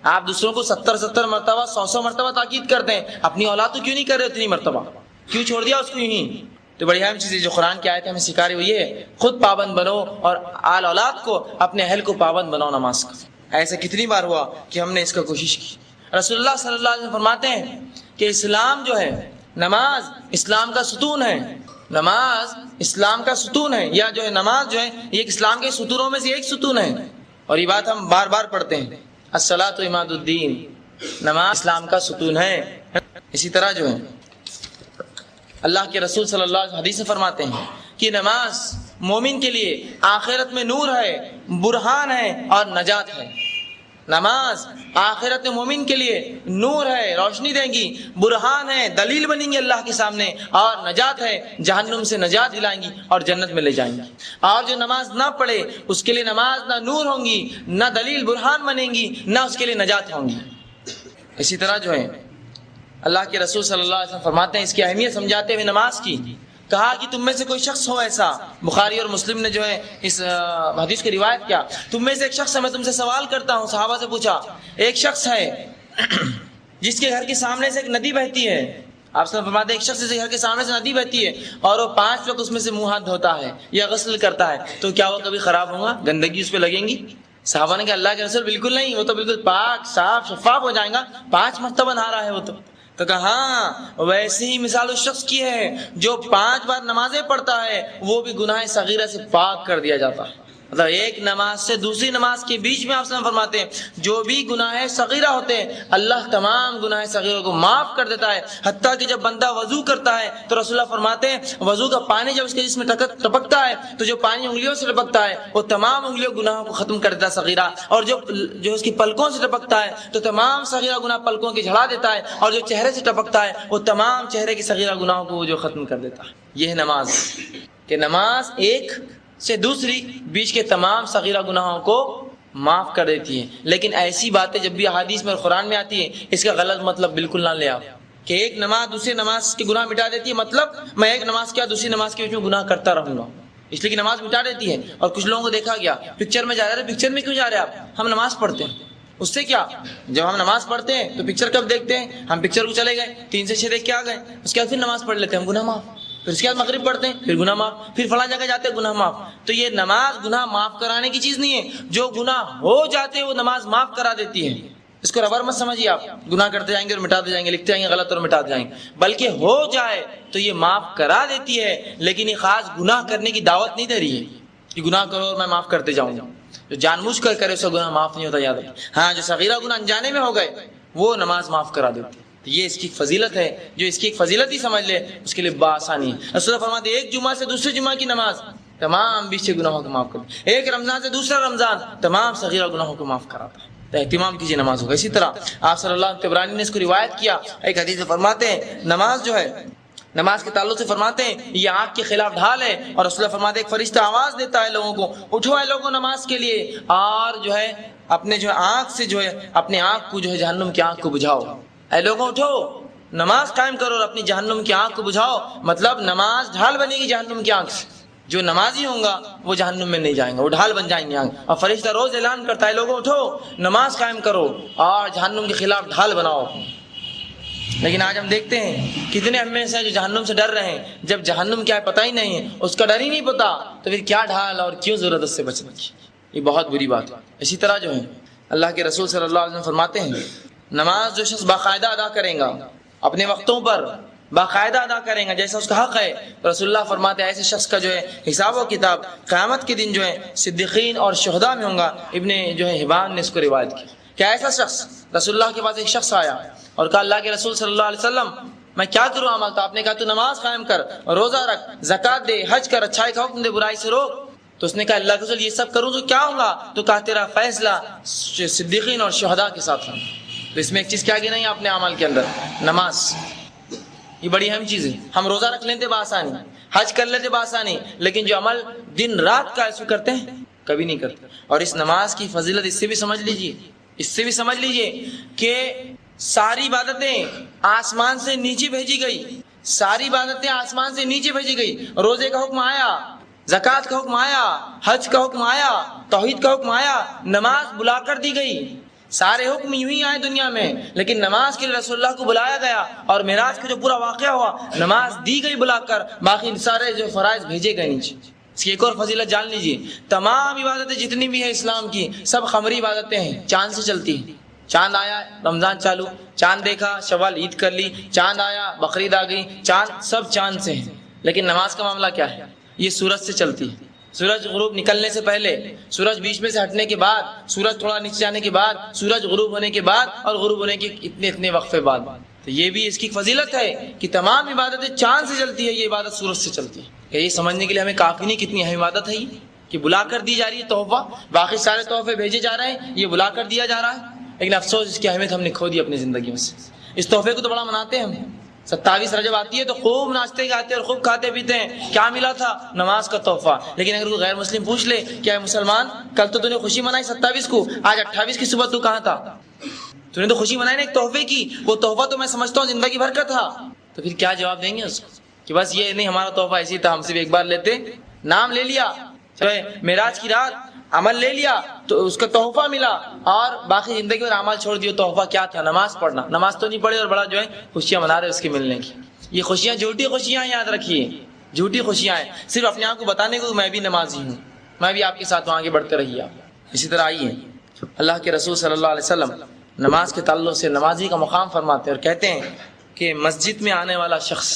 آپ دوسروں کو 70 مرتبہ 100 مرتبہ تاکید کرتے ہیں، اپنی اولاد تو کیوں نہیں کر رہے اتنی مرتبہ؟ کیوں چھوڑ دیا اس کو یوں ہی؟ تو بڑی اہم چیز ہے جو قرآن کی آیت ہمیں سکھا رہی ہوئی ہے، خود پابند بنو اور آل اولاد کو اپنے اہل کو پابند بناؤ نماز کا. ایسا کتنی بار ہوا کہ ہم نے اس کا کوشش کی. رسول اللہ صلی اللہ علیہ وسلم فرماتے ہیں کہ اسلام جو ہے، نماز اسلام کا ستون ہے. نماز اسلام کا ستون ہے، یا جو ہے نماز جو ہے یہ اسلام کے ستونوں میں سے ایک ستون ہے. اور یہ بات ہم بار بار پڑھتے ہیں، الصلاۃ عماد الدین، نماز اسلام کا ستون ہے. اسی طرح جو ہے اللہ کے رسول صلی اللہ علیہ وسلم حدیث فرماتے ہیں کہ نماز مومن کے لیے آخرت میں نور ہے، برہان ہے اور نجات ہے. نماز آخرت مومن کے لیے نور ہے، روشنی دیں گی، برہان ہے، دلیل بنیں گی اللہ کے سامنے، اور نجات ہے، جہنم سے نجات دلائیں گی اور جنت میں لے جائیں گی. اور جو نماز نہ پڑھے اس کے لیے نماز نہ نور ہوں گی، نہ دلیل برہان بنیں گی، نہ اس کے لیے نجات ہوں گی. اسی طرح جو ہے اللہ کے رسول صلی اللہ علیہ وسلم فرماتے ہیں اس کی اہمیت سمجھاتے ہوئے نماز کی، کہا کہ تم میں سے کوئی شخص ہو ایسا، بخاری اور مسلم نے جو ہے اس حدیث کی روایت کیا، تم میں سے ایک شخص ہے، میں تم سے سوال کرتا ہوں. صحابہ سے پوچھا، ایک شخص ہے جس کے گھر کے سامنے سے ایک ندی بہتی ہے. آپ سے فرماتے ہیں ایک شخص کے گھر کے سامنے سے ندی بہتی ہے اور وہ 5 وقت اس میں سے منہ ہاتھ دھوتا ہے یا غسل کرتا ہے، تو کیا وہ کبھی خراب ہوگا؟ گندگی اس پہ لگیں گی؟ صحابہ نے کہا اللہ کے رسول بالکل نہیں، وہ تو بالکل پاک صاف شفاف ہو جائے گا، 5 مرتبہ نہا رہا ہے وہ تو کہا ہاں ویسے ہی مثال اس شخص کی ہے جو 5 بار نمازیں پڑھتا ہے، وہ بھی گناہ صغیرہ سے پاک کر دیا جاتا ہے. مطلب ایک نماز سے دوسری نماز کے بیچ میں آپ سے فرماتے ہیں جو بھی گناہ صغیرہ ہوتے ہیں اللہ تمام گناہ صغیروں کو معاف کر دیتا ہے، حتیٰ کہ جب بندہ وضو کرتا ہے تو رسول اللہ فرماتے ہیں وضو کا پانی جب اس کے جسم میں ٹپکتا ہے تو جو پانی انگلیوں سے ٹپکتا ہے وہ تمام انگلیوں گناہوں کو ختم کر دیتا ہے صغیرہ، اور جو اس کی پلکوں سے ٹپکتا ہے تو تمام صغیرہ گناہ پلکوں کی جھڑا دیتا ہے، اور جو چہرے سے ٹپکتا ہے وہ تمام چہرے کی صغیرہ گناہوں کو جو ختم کر دیتا ہے۔ یہ ہے نماز، کہ نماز ایک سے دوسری بیچ کے تمام صغیرہ گناہوں کو معاف کر دیتی ہے۔ لیکن ایسی باتیں جب بھی احادیث میں اور قرآن میں آتی ہے اس کا غلط مطلب بالکل نہ لے آؤ کہ ایک نماز دوسری نماز کے گناہ مٹا دیتی ہے، مطلب میں ایک نماز کیا دوسری نماز کے بیچ میں گناہ کرتا رہوں گا، اس لیے کہ نماز مٹا دیتی ہے۔ اور کچھ لوگوں کو دیکھا گیا پکچر میں جا رہے، پکچر میں کیوں جا رہے آپ؟ ہم نماز پڑھتے ہیں، اس سے کیا؟ جب ہم نماز پڑھتے ہیں تو پکچر کب دیکھتے ہیں؟ ہم پکچر کو چلے گئے 3 سے 6 دیکھ کے آ گئے، اس کے بعد پھر نماز پڑھ لیتے ہیں، ہم گناہ معاف، پھر اس کے بعد مغرب پڑھتے ہیں پھر گناہ معاف، پھر فلاں جگہ جاتے ہیں گناہ معاف۔ تو یہ نماز گناہ معاف کرانے کی چیز نہیں ہے، جو گناہ ہو جاتے ہیں وہ نماز معاف کرا دیتی ہے۔ اس کو ربر مت سمجھیے آپ، گناہ کرتے جائیں گے اور مٹاتے جائیں گے، لکھتے جائیں گے غلط اور مٹاتے جائیں گے، بلکہ ہو جائے تو یہ معاف کرا دیتی ہے، لیکن یہ خاص گناہ کرنے کی دعوت نہیں دے رہی ہے کہ گناہ کرو اور میں معاف کرتے جاؤں گا۔ جو جان بوجھ کر کرے اس کا گناہ معاف نہیں ہوتا، یاد رکھیں۔ ہاں جو صغیرہ گناہ انجانے میں ہو گئے وہ نماز معاف کرا دیتی ہے۔ یہ اس کی فضیلت ہے، جو اس کی ایک فضیلت ہی سمجھ لے اس کے لیے بآسانی ہے۔ رسول اللہ فرماتے ہیں ایک جمعہ سے دوسرے جمعہ کی نماز تمام بیچ گناہوں کو معاف کرتا ہے، ایک رمضان سے دوسرا رمضان تمام صغیرہ گناہوں کو معاف کراتا ہے۔ تو اہتمام کیجیے نماز ہوگا۔ اسی طرح آپ صلی اللہ علیہ وسلم طبرانی نے اس کو روایت کیا، ایک حدیث میں فرماتے ہیں نماز جو ہے، نماز کے تعلق سے فرماتے ہیں یہ آنکھ کے خلاف ڈھال ہے، اور رسول اللہ فرماتے ہیں ایک فرشتہ آواز دیتا ہے لوگوں کو، اٹھو اے لوگوں نماز کے لیے، اور جو ہے اپنے جو ہے آنکھ سے جو ہے اپنے آنکھ کو جو ہے جہنم کی آنکھ کو بجھاؤ۔ اے لوگوں اٹھو نماز قائم کرو اور اپنی جہنم کی آنکھ کو بجھاؤ، مطلب نماز ڈھال بنے گی جہنم کی آنکھ سے، جو نمازی ہوں گا وہ جہنم میں نہیں جائیں گے، وہ ڈھال بن جائیں گے آنکھ۔ اور فرشتہ روز اعلان کرتا ہے لوگوں اٹھو نماز قائم کرو اور جہنم کے خلاف ڈھال بناؤ۔ لیکن آج ہم دیکھتے ہیں کتنے ہم میں سے جو جہنم سے ڈر رہے ہیں، جب جہنم کیا ہے پتہ ہی نہیں ہے، اس کا ڈر ہی نہیں پتا تو پھر کیا ڈھال اور کیوں ضرورت اس سے بچنے کی؟ یہ بہت بری بات ہے۔ اسی طرح جو ہے اللہ کے رسول صلی اللہ علیہ وسلم فرماتے ہیں نماز جو شخص باقاعدہ ادا کرے گا، اپنے وقتوں پر باقاعدہ ادا کرے گا جیسا اس کا حق ہے، رسول اللہ فرماتے ہیں ایسے شخص کا جو ہے حساب و کتاب قیامت کے دن جو ہے صدیقین اور شہداء میں ہوں گا۔ ابن جو ہے حبان نے اس کو روایت کی کہ ایسا شخص، رسول اللہ کے پاس ایک شخص آیا اور کہا اللہ کے رسول صلی اللہ علیہ وسلم میں کیا کروں عمل؟ تو آپ نے کہا تو نماز قائم کر، روزہ رکھ، زکات دے، حج کر، اچھائی کا حکم دے، برائی سے روک۔ تو اس نے کہا اللہ کے رسول یہ سب کروں تو کیا ہوگا؟ تو کہا تیرا فیصلہ صدیقین اور شہداء کے ساتھ ہونا۔ تو اس میں ایک چیز کیا گئی نہیں اپنے عمل کے اندر، نماز۔ یہ بڑی اہم چیز ہے۔ ہم روزہ رکھ لیتے بآسانی، حج کر لیتے بآسانی، لیکن جو عمل دن رات کا اس کو کرتے ہیں کبھی نہیں کرتے۔ اور اس نماز کی فضیلت اس سے بھی سمجھ لیجئے کہ ساری عبادتیں آسمان سے نیچے بھیجی گئی، ساری عبادتیں آسمان سے نیچے بھیجی گئی۔ روزے کا حکم آیا، زکوٰۃ کا حکم آیا، حج کا حکم آیا، توحید کا حکم آیا، نماز بلا کر دی گئی۔ سارے حکم یوں ہی آئے دنیا میں، لیکن نماز کے لیے رسول اللہ کو بلایا گیا، اور معراج کا جو پورا واقعہ ہوا نماز دی گئی بلا کر، باقی سارے جو فرائض بھیجے گئے نیچے۔ اس کی ایک اور فضیلت جان لیجیے، تمام عبادتیں جتنی بھی ہیں اسلام کی سب قمری عبادتیں ہیں، چاند سے چلتی ہیں۔ چاند آیا رمضان چالو، چاند دیکھا شوال عید کر لی، چاند آیا بقرعید آ گئی، چاند سب چاند سے ہیں۔ لیکن نماز کا معاملہ کیا ہے؟ یہ سورج سے چلتی ہے۔ سورج غروب نکلنے سے پہلے، سورج بیچ میں سے ہٹنے کے بعد، سورج تھوڑا نیچے جانے کے بعد، سورج غروب ہونے کے بعد، اور غروب ہونے کے اتنے وقفے بعد۔ تو یہ بھی اس کی فضیلت ہے کہ تمام عبادتیں چاند سے چلتی ہے، یہ عبادت سورج سے چلتی ہے۔ کہ یہ سمجھنے کے لیے ہمیں کافی نہیں کتنی اہم عبادت ہے یہ، کہ بلا کر دی جا رہی ہے تحفہ، باقی سارے تحفے بھیجے جا رہے ہیں، یہ بلا کر دیا جا رہا ہے۔ لیکن افسوس اس کی اہمیت ہم نے کھو دی اپنی زندگی میں سے۔ اس تحفے کو تو بڑا مناتے ہیں ہم، 27 رجب آتی ہے تو خوب ناچتے گاتے اور خوب کھاتے پیتے ہیں، کیا ملا تھا؟ نماز کا تحفہ۔ لیکن اگر کوئی غیر مسلم پوچھ لے کیا ہے مسلمان، کل تو نے خوشی منائی 27 کو، آج 28 کی صبح تو کہاں تھا؟ تو نے تو خوشی منائی نا ایک تحفے کی، وہ تحفہ تو میں سمجھتا ہوں زندگی بھر کا تھا۔ تو پھر کیا جواب دیں گے اس کو کہ بس یہ نہیں ہمارا تحفہ ایسی تھا، ہم صرف ایک بار لیتے، نام لے لیا، معراج کی رات عمل لے لیا تو اس کا تحفہ ملا، اور باقی زندگی میں عمل چھوڑ دیا۔ تحفہ کیا تھا؟ نماز پڑھنا۔ نماز تو نہیں پڑھی اور بڑا جو ہے خوشیاں منا رہے اس کے ملنے کی۔ یہ خوشیاں جھوٹی خوشیاں ہیں، یاد رکھیے، جھوٹی خوشیاں ہیں، صرف اپنے آپ کو بتانے کو میں بھی نمازی ہوں، میں بھی آپ کے ساتھ ہوں، آگے بڑھتے رہیے آپ۔ اسی طرح آئیے اللہ کے رسول صلی اللہ علیہ وسلم نماز کے تعلق سے نمازی کا مقام فرماتے ہیں اور کہتے ہیں کہ مسجد میں آنے والا شخص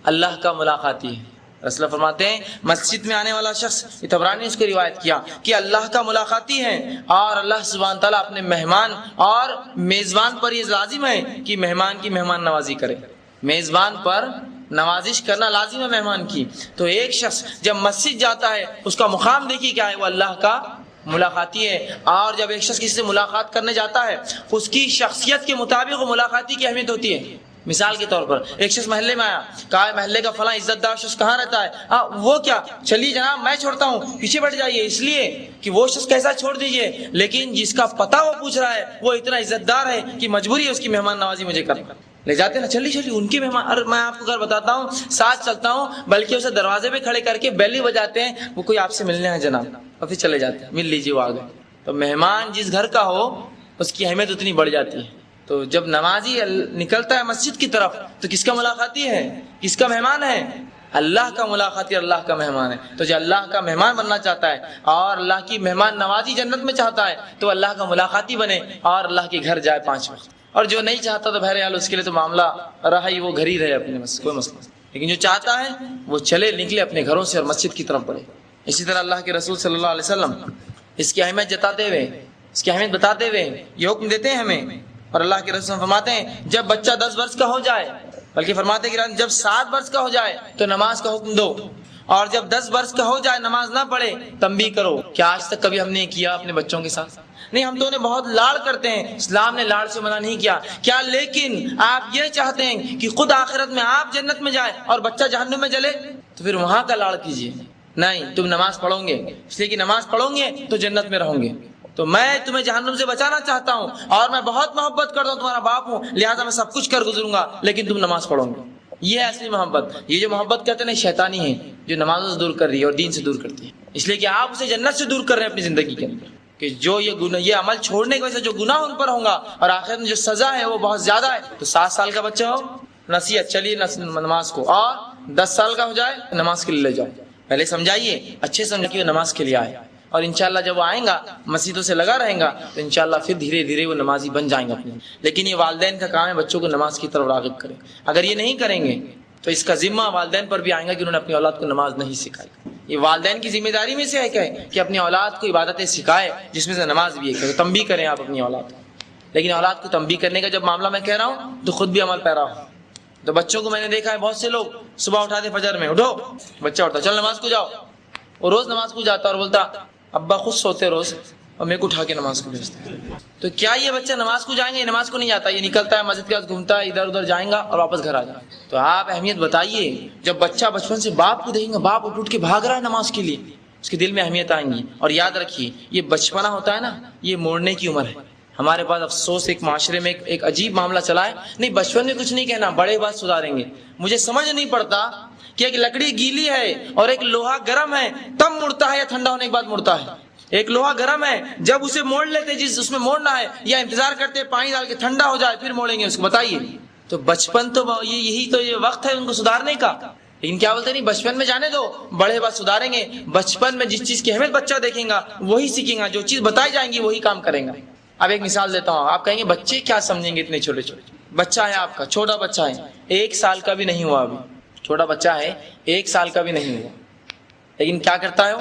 اللہ کا ملاقاتی ہے۔ رسول فرماتے ہیں مسجد میں آنے والا شخص، یہ طبرانی نے اس کو روایت کیا کہ اللہ کا ملاقاتی ہے، اور اللہ سبحانہ تعالیٰ اپنے مہمان اور میزبان پر یہ لازم ہے کہ مہمان کی مہمان نوازی کرے، میزبان پر نوازش کرنا لازم ہے مہمان کی۔ تو ایک شخص جب مسجد جاتا ہے اس کا مقام دیکھیے کیا ہے، وہ اللہ کا ملاقاتی ہے۔ اور جب ایک شخص کسی سے ملاقات کرنے جاتا ہے اس کی شخصیت کے مطابق وہ ملاقاتی کی اہمیت ہوتی ہے۔ مثال کے طور پر ایک شخص محلے میں آیا، کہا محلے کا فلاں عزت دار شخص کہاں رہتا ہے؟ وہ کیا، چلیے جناب میں چھوڑتا ہوں، پیچھے بیٹھ جائیے، اس لیے کہ وہ شخص کیسا چھوڑ دیجئے، لیکن جس کا پتہ وہ پوچھ رہا ہے وہ اتنا عزت دار ہے کہ مجبوری ہے اس کی مہمان نوازی مجھے کرنا، لے جاتے نا، چلیے ان کے مہمان۔ اور میں آپ کو گھر بتاتا ہوں، ساتھ چلتا ہوں، بلکہ اسے دروازے پہ کھڑے کر کے بیل بجاتے ہیں، وہ کوئی آپ سے ملنے ہے جناب، اور پھر چلے جاتے ہیں، مل لیجیے وہ آ گئے۔ تو مہمان جس گھر کا ہو اس کی اہمیت اتنی بڑھ جاتی ہے۔ تو جب نمازی نکلتا ہے مسجد کی طرف تو کس کا ملاقاتی ہے، کس کا مہمان ہے؟ اللہ کا ملاقاتی، اللہ کا مہمان ہے۔ تو جو اللہ کا مہمان بننا چاہتا ہے اور اللہ کی مہمان نوازی جنت میں چاہتا ہے تو اللہ کا ملاقاتی بنے اور اللہ کے گھر جائے 5 وقت۔ اور جو نہیں چاہتا تو بہرحال اس کے لیے تو معاملہ رہا ہی، وہ گھر ہی رہے اپنے، کوئی مسئلہ نہیں۔ لیکن جو چاہتا ہے وہ چلے نکلے اپنے گھروں سے اور مسجد کی طرف بڑھے۔ اسی طرح اللہ کے رسول صلی اللہ علیہ وسلم اس کی اہمیت جتاتے ہوئے، اس کی اہمیت بتاتے ہوئے یہ حکم دیتے ہیں ہمیں، اور اللہ کے رسول فرماتے ہیں جب بچہ 10 برس کا ہو جائے، بلکہ فرماتے ہیں کہ جب 7 برس کا ہو جائے تو نماز کا حکم دو، اور جب 10 برس کا ہو جائے نماز نہ پڑھے تنبیہ کرو۔ کیا آج تک کبھی ہم نے کیا اپنے بچوں کے ساتھ؟ نہیں، ہم تو انہیں بہت لاڑ کرتے ہیں، اسلام نے لاڑ سے منع نہیں کیا کیا، لیکن آپ یہ چاہتے ہیں کہ خود آخرت میں آپ جنت میں جائیں اور بچہ جہنم میں جلے، تو پھر وہاں کا لاڑ کیجیے۔ نہیں، تم نماز پڑھو گے، اس لیے کہ نماز پڑھو گے تو جنت میں رہو گے، تو میں تمہیں جہنم سے بچانا چاہتا ہوں اور میں بہت محبت کرتا ہوں، تمہارا باپ ہوں، لہٰذا میں سب کچھ کر گزروں گا، لیکن تم نماز پڑھو گے۔ یہ ہے اصلی محبت۔ یہ جو محبت کہتے ہیں شیطانی ہے، جو نمازوں سے دور کر رہی ہے اور دین سے دور کرتی ہے، اس لیے کہ آپ اسے جنت سے دور کر رہے ہیں اپنی زندگی کے اندر، کہ جو یہ عمل چھوڑنے کی وجہ سے جو گناہ ان پر ہوگا اور آخرت میں جو سزا ہے وہ بہت زیادہ ہے۔ تو 7 سال کا بچہ ہو، نصیحت چلیے نماز کو، اور 10 سال کا ہو جائے نماز کے لیے لے جاؤ، پہلے سمجھائیے، اچھے سمجھ کے وہ نماز کے لیے آئے، اور انشاءاللہ جب وہ آئیں گا مسجدوں سے لگا رہیں گا تو انشاءاللہ پھر دھیرے دھیرے وہ نمازی بن جائیں گے اپنے۔ لیکن یہ والدین کا کام ہے بچوں کو نماز کی طرف راغب کریں۔ اگر یہ نہیں کریں گے تو اس کا ذمہ والدین پر بھی آئے گا کہ انہوں نے اپنی اولاد کو نماز نہیں سکھائی۔ یہ والدین کی ذمہ داری میں سے ہے کہ اپنی اولاد کو عبادتیں سکھائے، جس میں سے نماز بھی ہے، تنبیہ کریں آپ اپنی اولاد کو۔ لیکن اولاد کو تنبیہ کرنے کا جب معاملہ میں کہہ رہا ہوں تو خود بھی عمل پیرا ہوں۔ تو بچوں کو میں نے دیکھا ہے، بہت سے لوگ صبح اٹھاتے فجر میں، اٹھو، بچہ اٹھتا چل نماز کو جاؤ، اور روز نماز کو جاتا اور بولتا ابا خود سوتے روز اور میرے کو اٹھا کے نماز کو بھیجتے۔ تو کیا یہ بچہ نماز کو جائیں گے؟ یہ نماز کو نہیں جاتا، یہ نکلتا ہے مسجد کے پاس گھومتا ہے، ادھر ادھر جائیں گا اور واپس گھر آ جائے۔ تو آپ اہمیت بتائیے، جب بچہ بچپن سے باپ کو دیکھیں گا، باپ اٹھ کے بھاگ رہا ہے نماز کے لیے، اس کے دل میں اہمیت آئیں گی۔ اور یاد رکھیے یہ بچپنا ہوتا ہے نا، یہ موڑنے کی عمر ہے۔ ہمارے پاس افسوس ایک معاشرے میں ایک عجیب معاملہ چلا ہے، نہیں بچپن میں کچھ نہیں کہنا، بڑے بات سدھاریں گے۔ مجھے سمجھ نہیں پڑتا کہ ایک لکڑی گیلی ہے اور ایک لوہا گرم ہے، تب مڑتا ہے یا ٹھنڈا ہونے کے بعد مڑتا ہے؟ ایک لوہا گرم ہے، جب اسے موڑ لیتے جس اس میں موڑنا ہے، یا انتظار کرتے پانی ڈال کے ٹھنڈا ہو جائے پھر موڑیں گے اس کو؟ بتائیے۔ تو بچپن تو یہی تو یہ وقت ہے ان کو سدھارنے کا، لیکن کیا بولتے نہیں بچپن میں جانے دو، بڑے بات سدھاریں گے۔ بچپن میں جس چیز کی اہمیت بچہ دیکھیں گا وہی سیکھیں گا، جو چیز بتائی جائیں گی وہی کام کریں گا۔ اب ایک مثال دیتا ہوں، آپ کہیں گے بچے کیا سمجھیں گے اتنے چھوٹے چھوٹے؟ بچہ ہے آپ کا، چھوٹا بچہ ہے، 1 سال کا بھی نہیں ہوا ابھی، چھوٹا بچہ ہے 1 سال کا بھی نہیں ہوا، لیکن کیا کرتا ہے؟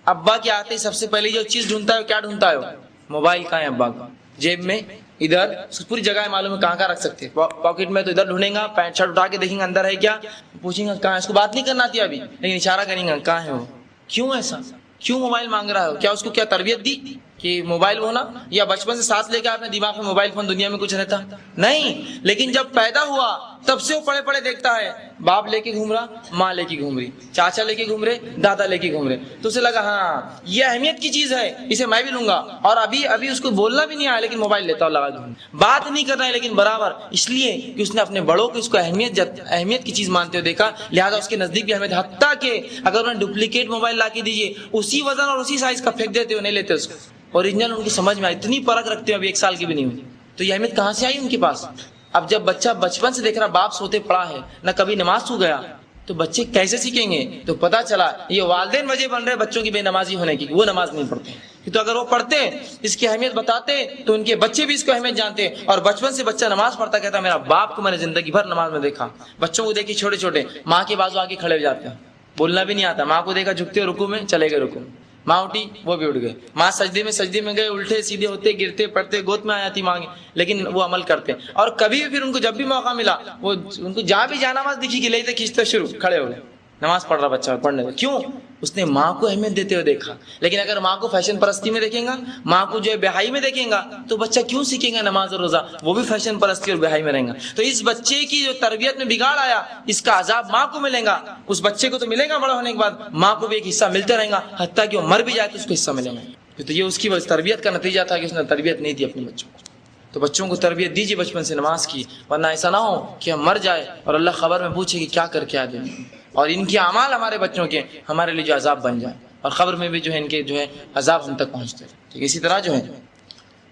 ابا کے آتے سب سے پہلے جو چیز ڈھونڈتا ہے کیا ڈھونڈتا ہے؟ موبائل کہاں ہے ابا کا؟ جیب میں، ادھر، پوری جگہ ہے معلوم ہے کہاں کہاں رکھ سکتے، پاکٹ میں تو ادھر ڈھونڈیں گا، پینٹ شرٹ اٹھا کے دیکھیں گا اندر ہے کیا، پوچھیں گا کہاں ہے، اس کو بات نہیں کرنا آتی ابھی لیکن اشارہ کریں گا کہاں ہے وہ۔ کیوں ایسا؟ کیوں موبائل مانگ رہا ہے؟ کیا اس کو کیا تربیت دی کہ موبائل ہونا، یا بچپن سے ساتھ لے کے آپ نے دماغ میں موبائل فون دنیا میں کچھ رہتا؟ نہیں، لیکن جب پیدا ہوا تب سے وہ پڑے پڑے دیکھتا ہے، باپ لے کے گھوم رہا، ماں لے کے گھوم رہی، چاچا لے کے گھوم رہے، دادا لے کے گھوم رہے، تو اسے لگا ہاں یہ اہمیت کی چیز ہے، اسے میں بھی لوں گا، اور ابھی اس کو بولنا بھی نہیں آیا لیکن موبائل لیتا اور لگا گھوم، بات نہیں کر رہا ہے لیکن برابر، اس لیے کہ اس نے اپنے بڑوں کو اس کو اہمیت کی چیز مانتے ہوئے دیکھا، لہذا اس کے نزدیک بھی اہمیت، حتیٰ کہ اگر انہیں ڈپلیکیٹ موبائل لا کے دیجیے اسی وزن اور اسی سائز کا پھینک دیتے ہو، نہیں لیتے اس کو، اوریجنل ان کی سمجھ میں آئی، اتنی پرکھ رکھتے ہو، ابھی 1 سال کی بھی نہیں ہوئی، تو یہ اہمیت کہاں سے آئی ان کے پاس؟ اب جب بچہ بچپن سے دیکھ رہا باپ سوتے پڑا ہے، نہ کبھی نماز سو گیا، تو بچے کیسے سیکھیں گے؟ تو پتا چلا یہ والدین وجہ بن رہے بچوں کی بے نمازی ہونے کی، وہ نماز نہیں پڑھتے، تو اگر وہ پڑھتے اس کی اہمیت بتاتے تو ان کے بچے بھی اس کو اہمیت جانتے، اور بچپن سے بچہ نماز پڑھتا کہتا میرا باپ کو میں نے زندگی بھر نماز میں دیکھا۔ بچوں کو دیکھیے چھوٹے چھوٹے ماں کے بازو آگے کھڑے ہو جاتے ہیں، بولنا بھی نہیں آتا. ماں کو دیکھا جھکتے رکوع میں, چلے گئے رکوع میں. ماں اٹھی وہ بھی اٹھ گئے. ماں سجدے میں گئے, الٹے سیدھے ہوتے گرتے پڑتے, گود میں آ جاتی ماں, لیکن وہ عمل کرتے. اور کبھی بھی پھر ان کو جب بھی موقع ملا, وہ ان کو جہاں بھی جانماز دکھی گئی تھے کھینچتے شروع, کھڑے ہو گئے. نماز پڑھ رہا بچہ, پڑھنے دے. کیوں؟ اس نے ماں کو اہمیت دیتے ہوئے دیکھا. لیکن اگر ماں کو فیشن پرستی میں دیکھیں گا, ماں کو جو ہے بے حیائی میں دیکھیں گا, تو بچہ کیوں سیکھیں گا نماز اور روزہ؟ وہ بھی فیشن پرستی اور بے حیائی میں رہیں گا. تو اس بچے کی جو تربیت میں بگاڑ آیا, اس کا عذاب ماں کو ملے گا. اس بچے کو تو ملے گا بڑا ہونے کے بعد, ماں کو بھی ایک حصہ ملتا رہے گا, حتیٰ کہ وہ مر بھی جائے تو اس کو حصہ ملے گا. تو یہ اس کی تربیت کا نتیجہ تھا کہ اس نے تربیت نہیں دی اپنے بچوں کو. تو بچوں کو تربیت دیجیے بچپن سے نماز کی, ورنہ ایسا نہ ہو کہ ہم مر جائے اور اللہ خبر میں پوچھے کہ کیا کر کے آدمی, اور ان کے اعمال ہمارے بچوں کے ہمارے لیے جو عذاب بن جائے, اور خبر میں بھی جو ہے ان کے جو ہے عذاب ہم تک پہنچتے ہیں. ٹھیک, اسی طرح جو ہے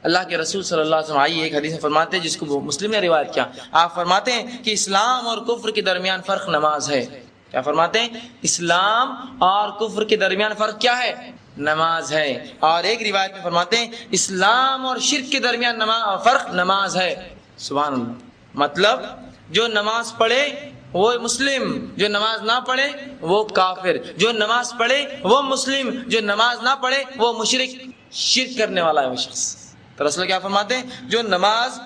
اللہ کے رسول صلی اللہ علیہ وسلم آئیے ایک حدیث میں فرماتے ہیں, جس کو مسلم نے روایت کیا. آپ فرماتے ہیں کہ اسلام اور کفر کے درمیان فرق نماز ہے. کیا فرماتے ہیں؟ اسلام اور کفر کے درمیان فرق کیا ہے؟ نماز ہے. اور ایک روایت میں فرماتے ہیں اسلام اور شرک کے درمیان فرق نماز ہے. سبحان اللہ. مطلب جو نماز پڑھے وہ مسلم, جو نماز نہ پڑھے وہ کافر, جو نماز پڑھے وہ مسلم, جو نماز نہ پڑھے وہ مشرک, شرک کرنے والا ہے وہ شخص. تو رسول کیا فرماتے ہیں, جو نماز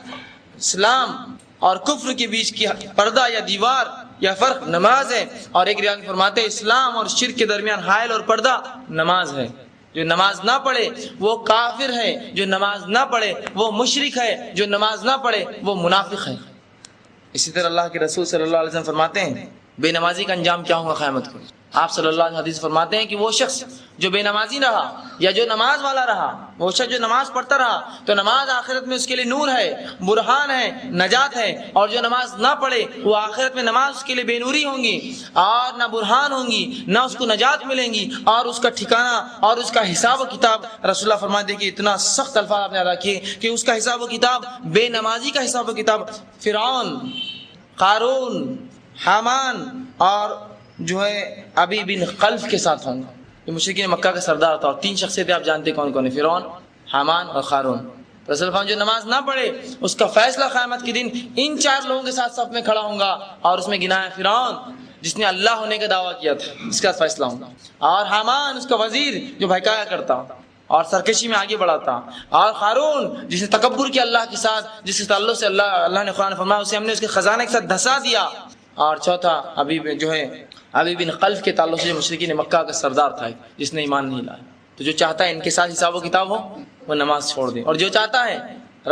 اسلام اور کفر کے بیچ کی پردہ یا دیوار یا فرق نماز ہے. اور ایک روایت فرماتے ہیں اسلام اور شرک کے درمیان حائل اور پردہ نماز ہے. جو نماز نہ پڑھے وہ کافر ہے, جو نماز نہ پڑھے وہ مشرک ہے, جو نماز نہ پڑھے وہ منافق ہے. اسی طرح اللہ کے رسول صلی اللہ علیہ وسلم فرماتے ہیں بے نمازی کا انجام کیا ہوگا قیامت کو. آپ صلی اللہ علیہ حدیث فرماتے ہیں کہ وہ شخص جو بے نمازی رہا یا جو نماز والا رہا, وہ شخص جو نماز پڑھتا رہا, تو نماز آخرت میں اس کے لیے نور ہے, برہان ہے, نجات ہے. اور جو نماز نہ پڑھے وہ آخرت میں نماز اس کے لیے بے نوری ہوں گی, اور نہ برہان ہوں گی, نہ اس کو نجات ملیں گی, اور اس کا ٹھکانہ اور اس کا حساب و کتاب. رسول اللہ فرماتے ہیں کہ اتنا سخت الفاظ آپ نے ادا کیے کہ اس کا حساب و کتاب, بے نمازی کا حساب و کتاب فرعون, قارون, حامان اور جو ہے ابی بن خلف کے ساتھ ہوں گا. یہ مشرکین مکہ کا سردار تھا, اور 3 شخصیتیں آپ جانتے کون کون ہیں, فرعون, حامان اور قارون. رسول اللہ جو نماز نہ پڑھے اس کا فیصلہ قیامت کے دن ان 4 لوگوں کے ساتھ صف میں کھڑا ہوں گا, اور اس میں گنایا فرعون جس نے اللہ ہونے کا دعویٰ کیا تھا, اس کا فیصلہ ہوگا. اور حامان اس کا وزیر جو بہکایا کرتا اور سرکشی میں آگے بڑھاتا, اور قارون جس نے تکبر کیا اللہ کے ساتھ, جس کے تعلق سے اللہ نے قرآن فرمایا اسے ہم نے اس کے خزانے کے ساتھ دھسا دیا. اور چوتھا ابی بن خلف کے تعلق سے جو مشرکین مکہ کا سردار تھا جس نے ایمان نہیں لایا. تو جو چاہتا ہے ان کے ساتھ حساب و کتاب ہو وہ نماز چھوڑ دے, اور جو چاہتا ہے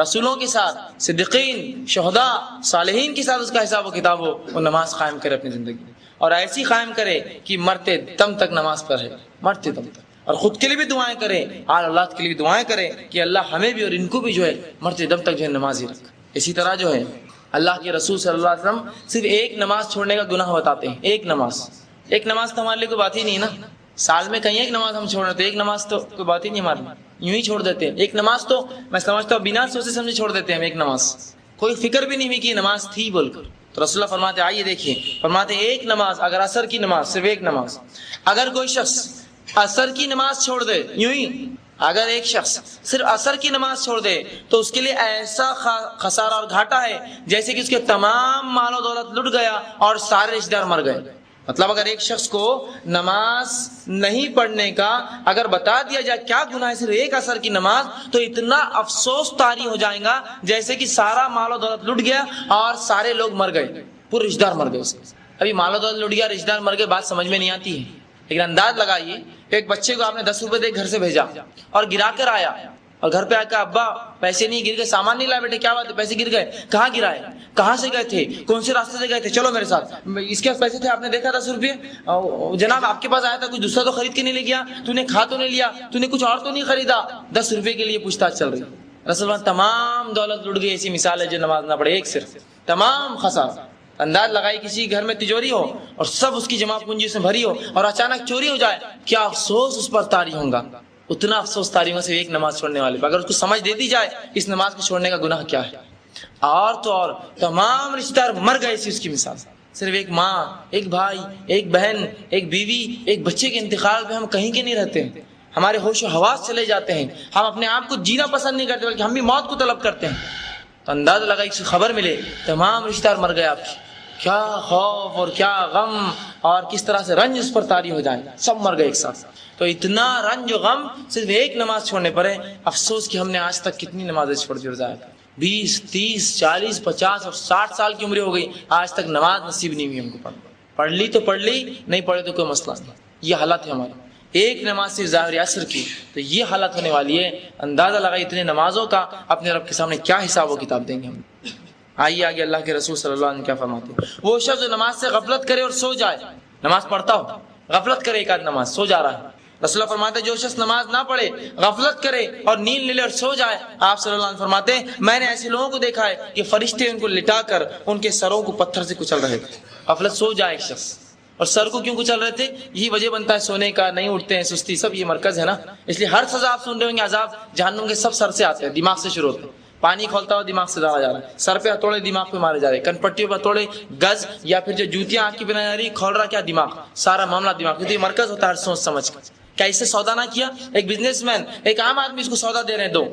رسولوں کے ساتھ, صدیقین, شہداء, صالحین کے ساتھ اس کا حساب و کتاب ہو, وہ نماز قائم کرے اپنی زندگی میں, اور ایسی قائم کرے کہ مرتے دم تک نماز پڑھے, مرتے دم تک. اور خود کے لیے بھی دعائیں کرے, آل اولاد کے لیے بھی دعائیں کرے کہ اللہ ہمیں بھی اور ان کو بھی جو ہے مرتے دم تک جو ہے نمازی رکھ. اسی طرح جو ہے اللہ کے رسول صلی اللہ علیہ وسلم صرف ایک نماز چھوڑنے کا گناہ بتاتے ہیں. ایک نماز تو ہمارے لیے کوئی بات ہی نہیں نا. سال میں کہیں ایک نماز ہم چھوڑ دیتے, ایک نماز تو کوئی بات ہی نہیں ہمارے لیے, یوں ہی چھوڑ دیتے ہیں. ایک نماز تو میں سمجھتا ہوں بنا سوچے سمجھے چھوڑ دیتے ہیں ہم. ایک نماز کوئی فکر بھی نہیں ہوئی کہ یہ نماز تھی بول کر. تو رسول اللہ فرماتے آئیے دیکھیے, فرماتے ایک نماز, اگر عصر کی نماز, صرف ایک نماز, اگر کوئی شخص عصر کی نماز چھوڑ دے, یوں ہی اگر ایک شخص صرف عصر کی نماز چھوڑ دے تو اس کے لیے ایسا خسارہ اور گھاٹا ہے جیسے کہ اس کے تمام مال و دولت لٹ گیا اور سارے رشتہ دار مر گئے. مطلب اگر ایک شخص کو نماز نہیں پڑھنے کا اگر بتا دیا جائے کیا گناہ ہے صرف ایک عصر کی نماز, تو اتنا افسوس طاری ہو جائے گا جیسے کہ سارا مال و دولت لٹ گیا اور سارے لوگ مر گئے, پورے رشتہ دار مر گئے. ابھی مال و دولت لٹ گیا, رشتہ دار مر گئے, بات سمجھ میں نہیں آتی ہے, لیکن انداز لگائیے ایک بچے کو آپ نے 10 روپے دے گھر سے بھیجا اور گرا کر آیا, اور گھر پہ آ کے ابا پیسے نہیں, گر گئے, سامان نہیں لائے بیٹے, کیا بات ہے, پیسے گر گئے, کہاں گرائے, کہاں سے گئے تھے, کون سے راستے سے گئے تھے, چلو میرے ساتھ, اس کے پاس پیسے تھے آپ نے دیکھا 10 روپے, جناب آپ کے پاس آیا تھا, کچھ دوسرا تو خرید کے نہیں لے گیا, تو نے کھا تو نہیں لیا, تو نے کچھ اور تو نہیں خریدا, 10 روپے کے لیے پوچھ تاچھ چل رہی. رسول اللہ تمام دولت لٹ گئی. ایسی مثال ہے جو نماز نہ پڑھے, ایک صرف تمام خسارہ. انداز لگائی کسی گھر میں تجوری ہو اور سب اس کی جمع پونجی سے بھری ہو اور اچانک چوری ہو جائے, کیا افسوس اس پر طاری ہوگا. اتنا افسوس طاری ہوگا صرف ایک نماز چھوڑنے والے پر, اگر اس کو سمجھ دے دی جائے اس نماز کو چھوڑنے کا گناہ کیا ہے. اور تو اور تمام رشتہ دار مر گئے. اس کی مثال صرف ایک ماں, ایک بھائی, ایک بہن, ایک بیوی, ایک بچے کے انتقال پہ ہم کہیں کے نہیں رہتے ہیں, ہمارے ہوش و حواس چلے جاتے ہیں, ہم اپنے آپ کو جینا پسند نہیں کرتے بلکہ ہم بھی موت کو طلب کرتے ہیں. تو اندازہ لگا اس کی خبر ملے تمام رشتہ دار مر گئے آپ کی, کیا خوف اور کیا غم اور کس طرح سے رنج اس پر طاری ہو جائے، سب مر گئے ایک ساتھ. تو اتنا رنج و غم صرف ایک نماز چھوڑنے پر ہے. افسوس کہ ہم نے آج تک کتنی نمازیں چھوڑ دی، 20 30 40 50 اور 60 سال کی عمر ہو گئی، آج تک نماز نصیب نہیں ہوئی ہم کو. پڑھ لی تو پڑھ لی، نہیں پڑھے تو کوئی مسئلہ نہیں. یہ حالت ہے ہماری. ایک نماز صرف ظاہر عصر کی تو یہ حالت ہونے والی ہے. اندازہ لگائے اتنے نمازوں کا اپنے رب کے سامنے کیا حساب و کتاب دیں گے ہم. آئیے آگے اللہ کے رسول صلی اللہ علیہ وسلم کیا فرماتے ہیں. وہ شخص جو نماز سے غفلت کرے اور سو جائے، نماز پڑھتا ہو غفلت کرے، ایک آدھ نماز سو جا رہا ہے، رسول اللہ فرماتے ہیں جو شخص نماز نہ پڑھے، غفلت کرے اور نیند لے لے اور سو جائے، آپ صلی اللہ علیہ وسلم فرماتے ہیں میں نے ایسے لوگوں کو دیکھا ہے کہ فرشتے ان کو لٹا کر ان کے سروں کو پتھر سے کچل رہے تھے. غفلت سو جائے ایک شخص، اور سر کو کیوں کچل رہے تھے؟ یہی وجہ بنتا ہے سونے کا، نہیں اٹھتے ہیں، سستی، سب یہ مرکز ہے نا. اس لیے ہر سزا آپ سن رہے ہوں گے، عذاب جہنم کے سب سر سے آتے ہیں، دماغ سے شروع ہوتے ہیں. پانی کھولتا ہوا دماغ سے ڈالا جا رہا ہے، سر پہ ہتھوڑے دماغ پہ مارے جا رہے ہیں، کن پٹیوں پہ ہتھوڑے، گز یا پھر جو جوتیاں آنکھ کی بنائی جا رہی، کھول رہا کیا دماغ، سارا معاملہ دماغ. کیونکہ یہ مرکز ہوتا ہے ہر سوچ سمجھ کا. کیا اس سے سودا نہ کیا؟ ایک بزنس مین، ایک عام آدمی اس کو سودا دے رہے ہیں، دو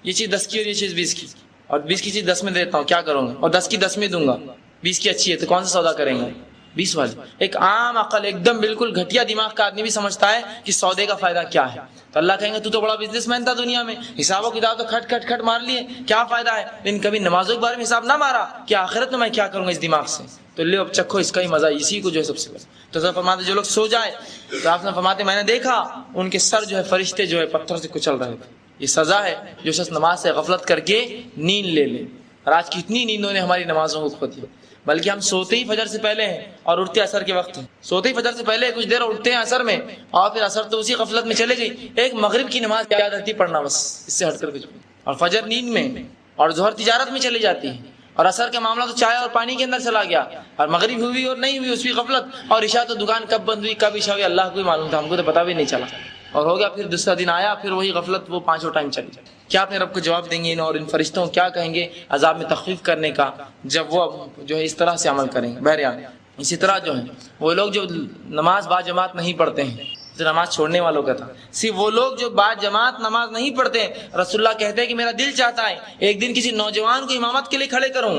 یہ چیز 10 کی اور یہ چیز 20 کی، اور 20 کی چیز 10 میں دیتا ہوں، کیا کروں گا؟ اور 10 کی 10 میں دوں گا، 20 کی اچھی ہے تو کون سا سودا کریں گے؟ 20 والی. ایک عام عقل، ایک دم بالکل گھٹیا دماغ کا آدمی بھی سمجھتا ہے کہ سودے کا فائدہ کیا ہے. تو اللہ کہیں گے تو بڑا بزنس مین تھا دنیا میں، حساب و کتاب تو کھٹ کھٹ کھٹ مار لیے، کیا فائدہ ہے؟ لیکن کبھی نمازوں کے بارے میں حساب نہ مارا کہ آخرت میں کیا کروں گا اس دماغ سے. تو لے اب چکھو اس کا ہی مزہ، اسی کو جو ہے سب سے بس. تو سر فرماتے جو لوگ سو جائے تو آپ نے فرماتے میں نے دیکھا ان کے سر جو ہے فرشتے جو ہے پتھر سے کچل رہے تھے. یہ سزا ہے جو شخص نماز سے غفلت کر کے نیند لے لے. اور آج کتنی نیندوں نے ہماری نمازوں کو کھو دیا. بلکہ ہم سوتے ہی فجر سے پہلے ہیں اور اٹھتے عصر کے وقت ہیں. سوتے ہی فجر سے پہلے کچھ دیر اٹھتے ہیں عصر میں، اور پھر عصر تو اسی غفلت میں چلے گئی. ایک مغرب کی نماز یاد رہتی پڑھنا بس، اس سے ہٹ کر کچھ بھی. اور فجر نیند میں، اور ظہر تجارت میں چلی جاتی ہے، اور عصر کا معاملہ تو چائے اور پانی کے اندر چلا گیا، اور مغرب ہوئی اور نہیں ہوئی اس کی غفلت، اور عشاء تو دکان کب بند ہوئی کب عشاء ہوئی اللہ کو ہی معلوم تھا، ہم کو تو پتہ بھی نہیں چلا. اور ہو گیا پھر دوسرا دن آیا، پھر وہی غفلت وہ پانچوں ٹائم چلی جائے. کیا اپنے رب کو جواب دیں گے اور ان فرشتوں کو کیا کہیں گے عذاب میں تخفیف کرنے کا جب وہ جو ہے اس طرح سے عمل کریں گے. بہرحال اسی طرح جو ہے وہ لوگ جو نماز با جماعت نہیں پڑھتے ہیں، جو نماز چھوڑنے والوں کا تھا، صرف وہ لوگ جو با جماعت نماز نہیں پڑھتے ہیں، رسول اللہ کہتے ہیں کہ میرا دل چاہتا ہے ایک دن کسی نوجوان کو امامت کے لیے کھڑے کروں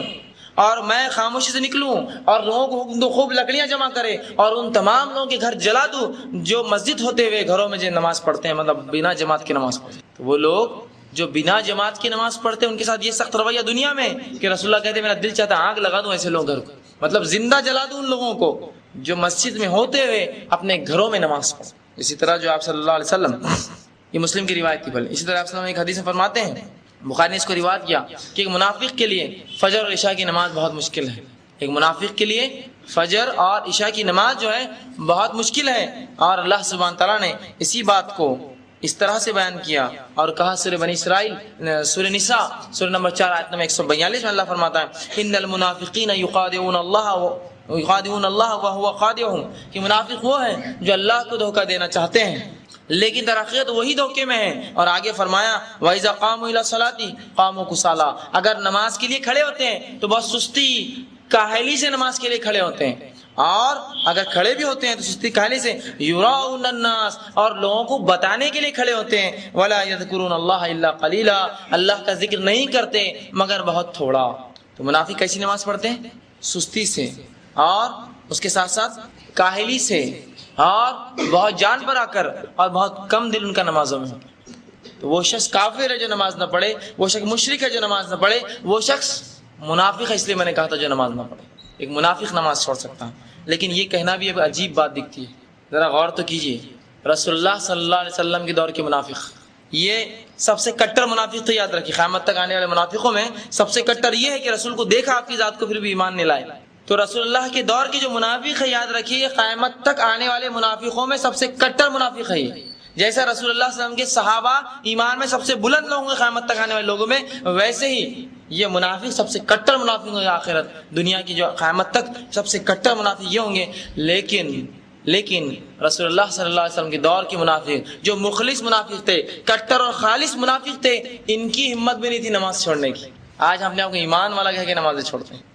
اور میں خاموشی سے نکلوں اور لوگوں کو حکم دو خوب لکڑیاں جمع کرے اور ان تمام لوگوں کے گھر جلا دوں جو مسجد ہوتے ہوئے گھروں میں جو نماز پڑھتے ہیں، مطلب بنا جماعت کی نماز پڑھتے ہیں. تو وہ لوگ جو بنا جماعت کی نماز پڑھتے ہیں ان کے ساتھ یہ سخت رویہ دنیا میں کہ رسول اللہ کہتے ہیں میرا دل چاہتا ہے آگ لگا دوں ایسے لوگ گھر کو، مطلب زندہ جلا دوں ان لوگوں کو جو مسجد میں ہوتے ہوئے اپنے گھروں میں نماز پڑھیں. اسی طرح جو آپ صلی اللہ علیہ وسلم، یہ مسلم کی روایت تھی، اسی طرح آپ صلی اللہ علیہ وسلم ایک حدیث میں فرماتے ہیں، بخاری نے اس کو روایت کیا کہ ایک منافق کے لیے فجر اور عشاء کی نماز بہت مشکل ہے. ایک منافق کے لیے فجر اور عشاء کی نماز جو ہے بہت مشکل ہے. اور اللہ سبحانہ تعالیٰ نے اسی بات کو اس طرح سے بیان کیا اور کہا سورہ بنی اسرائیل سورہ نساء سورہ نمبر 4 آیت نمبر 142 میں اللہ فرماتا ہے ان المنافقین یخادعون اللہ وهو خادعهم، کہ منافق وہ ہیں جو اللہ کو دھوکہ دینا چاہتے ہیں لیکن در حقیقت وہی دھوکے میں ہیں. اور آگے فرمایا وَإِذَا قَامُوا إِلَى الصَّلَاةِ قَامُوا كُسَالَىٰ، اگر نماز کے لیے کھڑے ہوتے ہیں تو بہت سستی کاہلی سے نماز کے لیے کھڑے ہوتے ہیں، اور اگر کھڑے بھی ہوتے ہیں تو سستی کاہلی سے یراؤن الناس، اور لوگوں کو بتانے کے لیے کھڑے ہوتے ہیں، وَلَا يَذْكُرُونَ اللَّهَ إِلَّا قَلِيلًا، اللہ کا ذکر نہیں کرتے مگر بہت تھوڑا. تو منافق کیسی نماز پڑھتے ہیں؟ سستی سے اور اس کے ساتھ ساتھ کاہلی سے اور بہت جان پر آ کر، اور بہت کم دل ان کا نمازوں میں. تو وہ شخص کافر ہے جو نماز نہ پڑھے، وہ شخص مشرک ہے جو نماز نہ پڑھے، وہ شخص منافق ہے، اس لیے میں نے کہا تھا جو نماز نہ پڑھے. ایک منافق نماز چھوڑ سکتا ہے، لیکن یہ کہنا بھی ایک عجیب بات دکھتی ہے. ذرا غور تو کیجئے، رسول اللہ صلی اللہ علیہ وسلم کے دور کے منافق، یہ سب سے کٹر منافق تو یاد رکھیے، قیامت تک آنے والے منافقوں میں سب سے کٹر یہ ہے کہ رسول کو دیکھا آپ کی ذات کو پھر بھی ایمان نہیں لائے. تو رسول اللہ کے دور کے جو منافق ہے یاد رکھیے قیامت تک آنے والے منافقوں میں سب سے کٹر منافق ہے. جیسا رسول اللہ صلی اللہ علیہ وسلم کے صحابہ ایمان میں سب سے بلند لوگ ہوں گے قیامت تک آنے والے لوگوں میں، ویسے ہی یہ منافق سب سے کٹر منافق ہوں گے آخرت دنیا کی جو قیامت تک سب سے کٹر منافق یہ ہوں گے. لیکن رسول اللہ صلی اللہ علیہ وسلم کے دور کے منافق جو مخلص منافق تھے، کٹر اور خالص منافق تھے، ان کی ہمت بھی نہیں تھی نماز چھوڑنے کی. آج ہم نے آپ کو ایمان والا کہہ کے نمازیں چھوڑتے ہیں.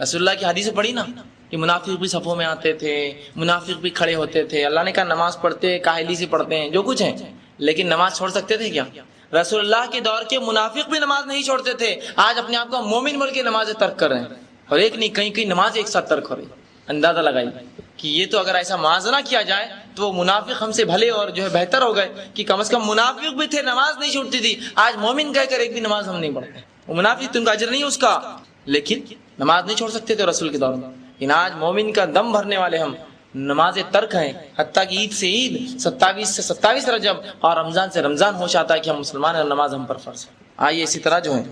رسول اللہ کی حدیث پڑھی نا کہ منافق بھی صفوں میں آتے تھے، منافق بھی کھڑے ہوتے تھے. اللہ نے کہا نماز پڑھتے کاہلی سے پڑھتے ہیں جو کچھ ہیں، لیکن نماز چھوڑ سکتے تھے کیا؟ رسول اللہ کے دور کے منافق بھی نماز نہیں چھوڑتے تھے. آج اپنے آپ کو مومن بول کے نماز ترک کر رہے ہیں. اور ایک نہیں کہیں کہیں نماز ایک ساتھ ترک ہو رہی. اندازہ لگائیے کہ یہ تو اگر ایسا موازنہ کیا جائے تو وہ منافق ہم سے بھلے اور جو ہے بہتر ہو گئے کہ کم از کم منافق بھی تھے نماز نہیں چھوٹتی تھی. آج مومن کہہ کر ایک بھی نماز ہم نہیں پڑھتے. وہ منافق تو ان کا اجر نہیں اس کا، لیکن نماز نہیں چھوڑ سکتے تھے رسول کے دور میں. لیکن آج مومن کا دم بھرنے والے ہم نماز ترک ہیں. حتیٰ کہ عید سے عید، 27 سے 27 رجب اور رمضان سے رمضان ہوش آتا ہے کہ ہم مسلمان ہیں اور نماز ہم پر فرض ہے. آئیے اسی طرح جو ہے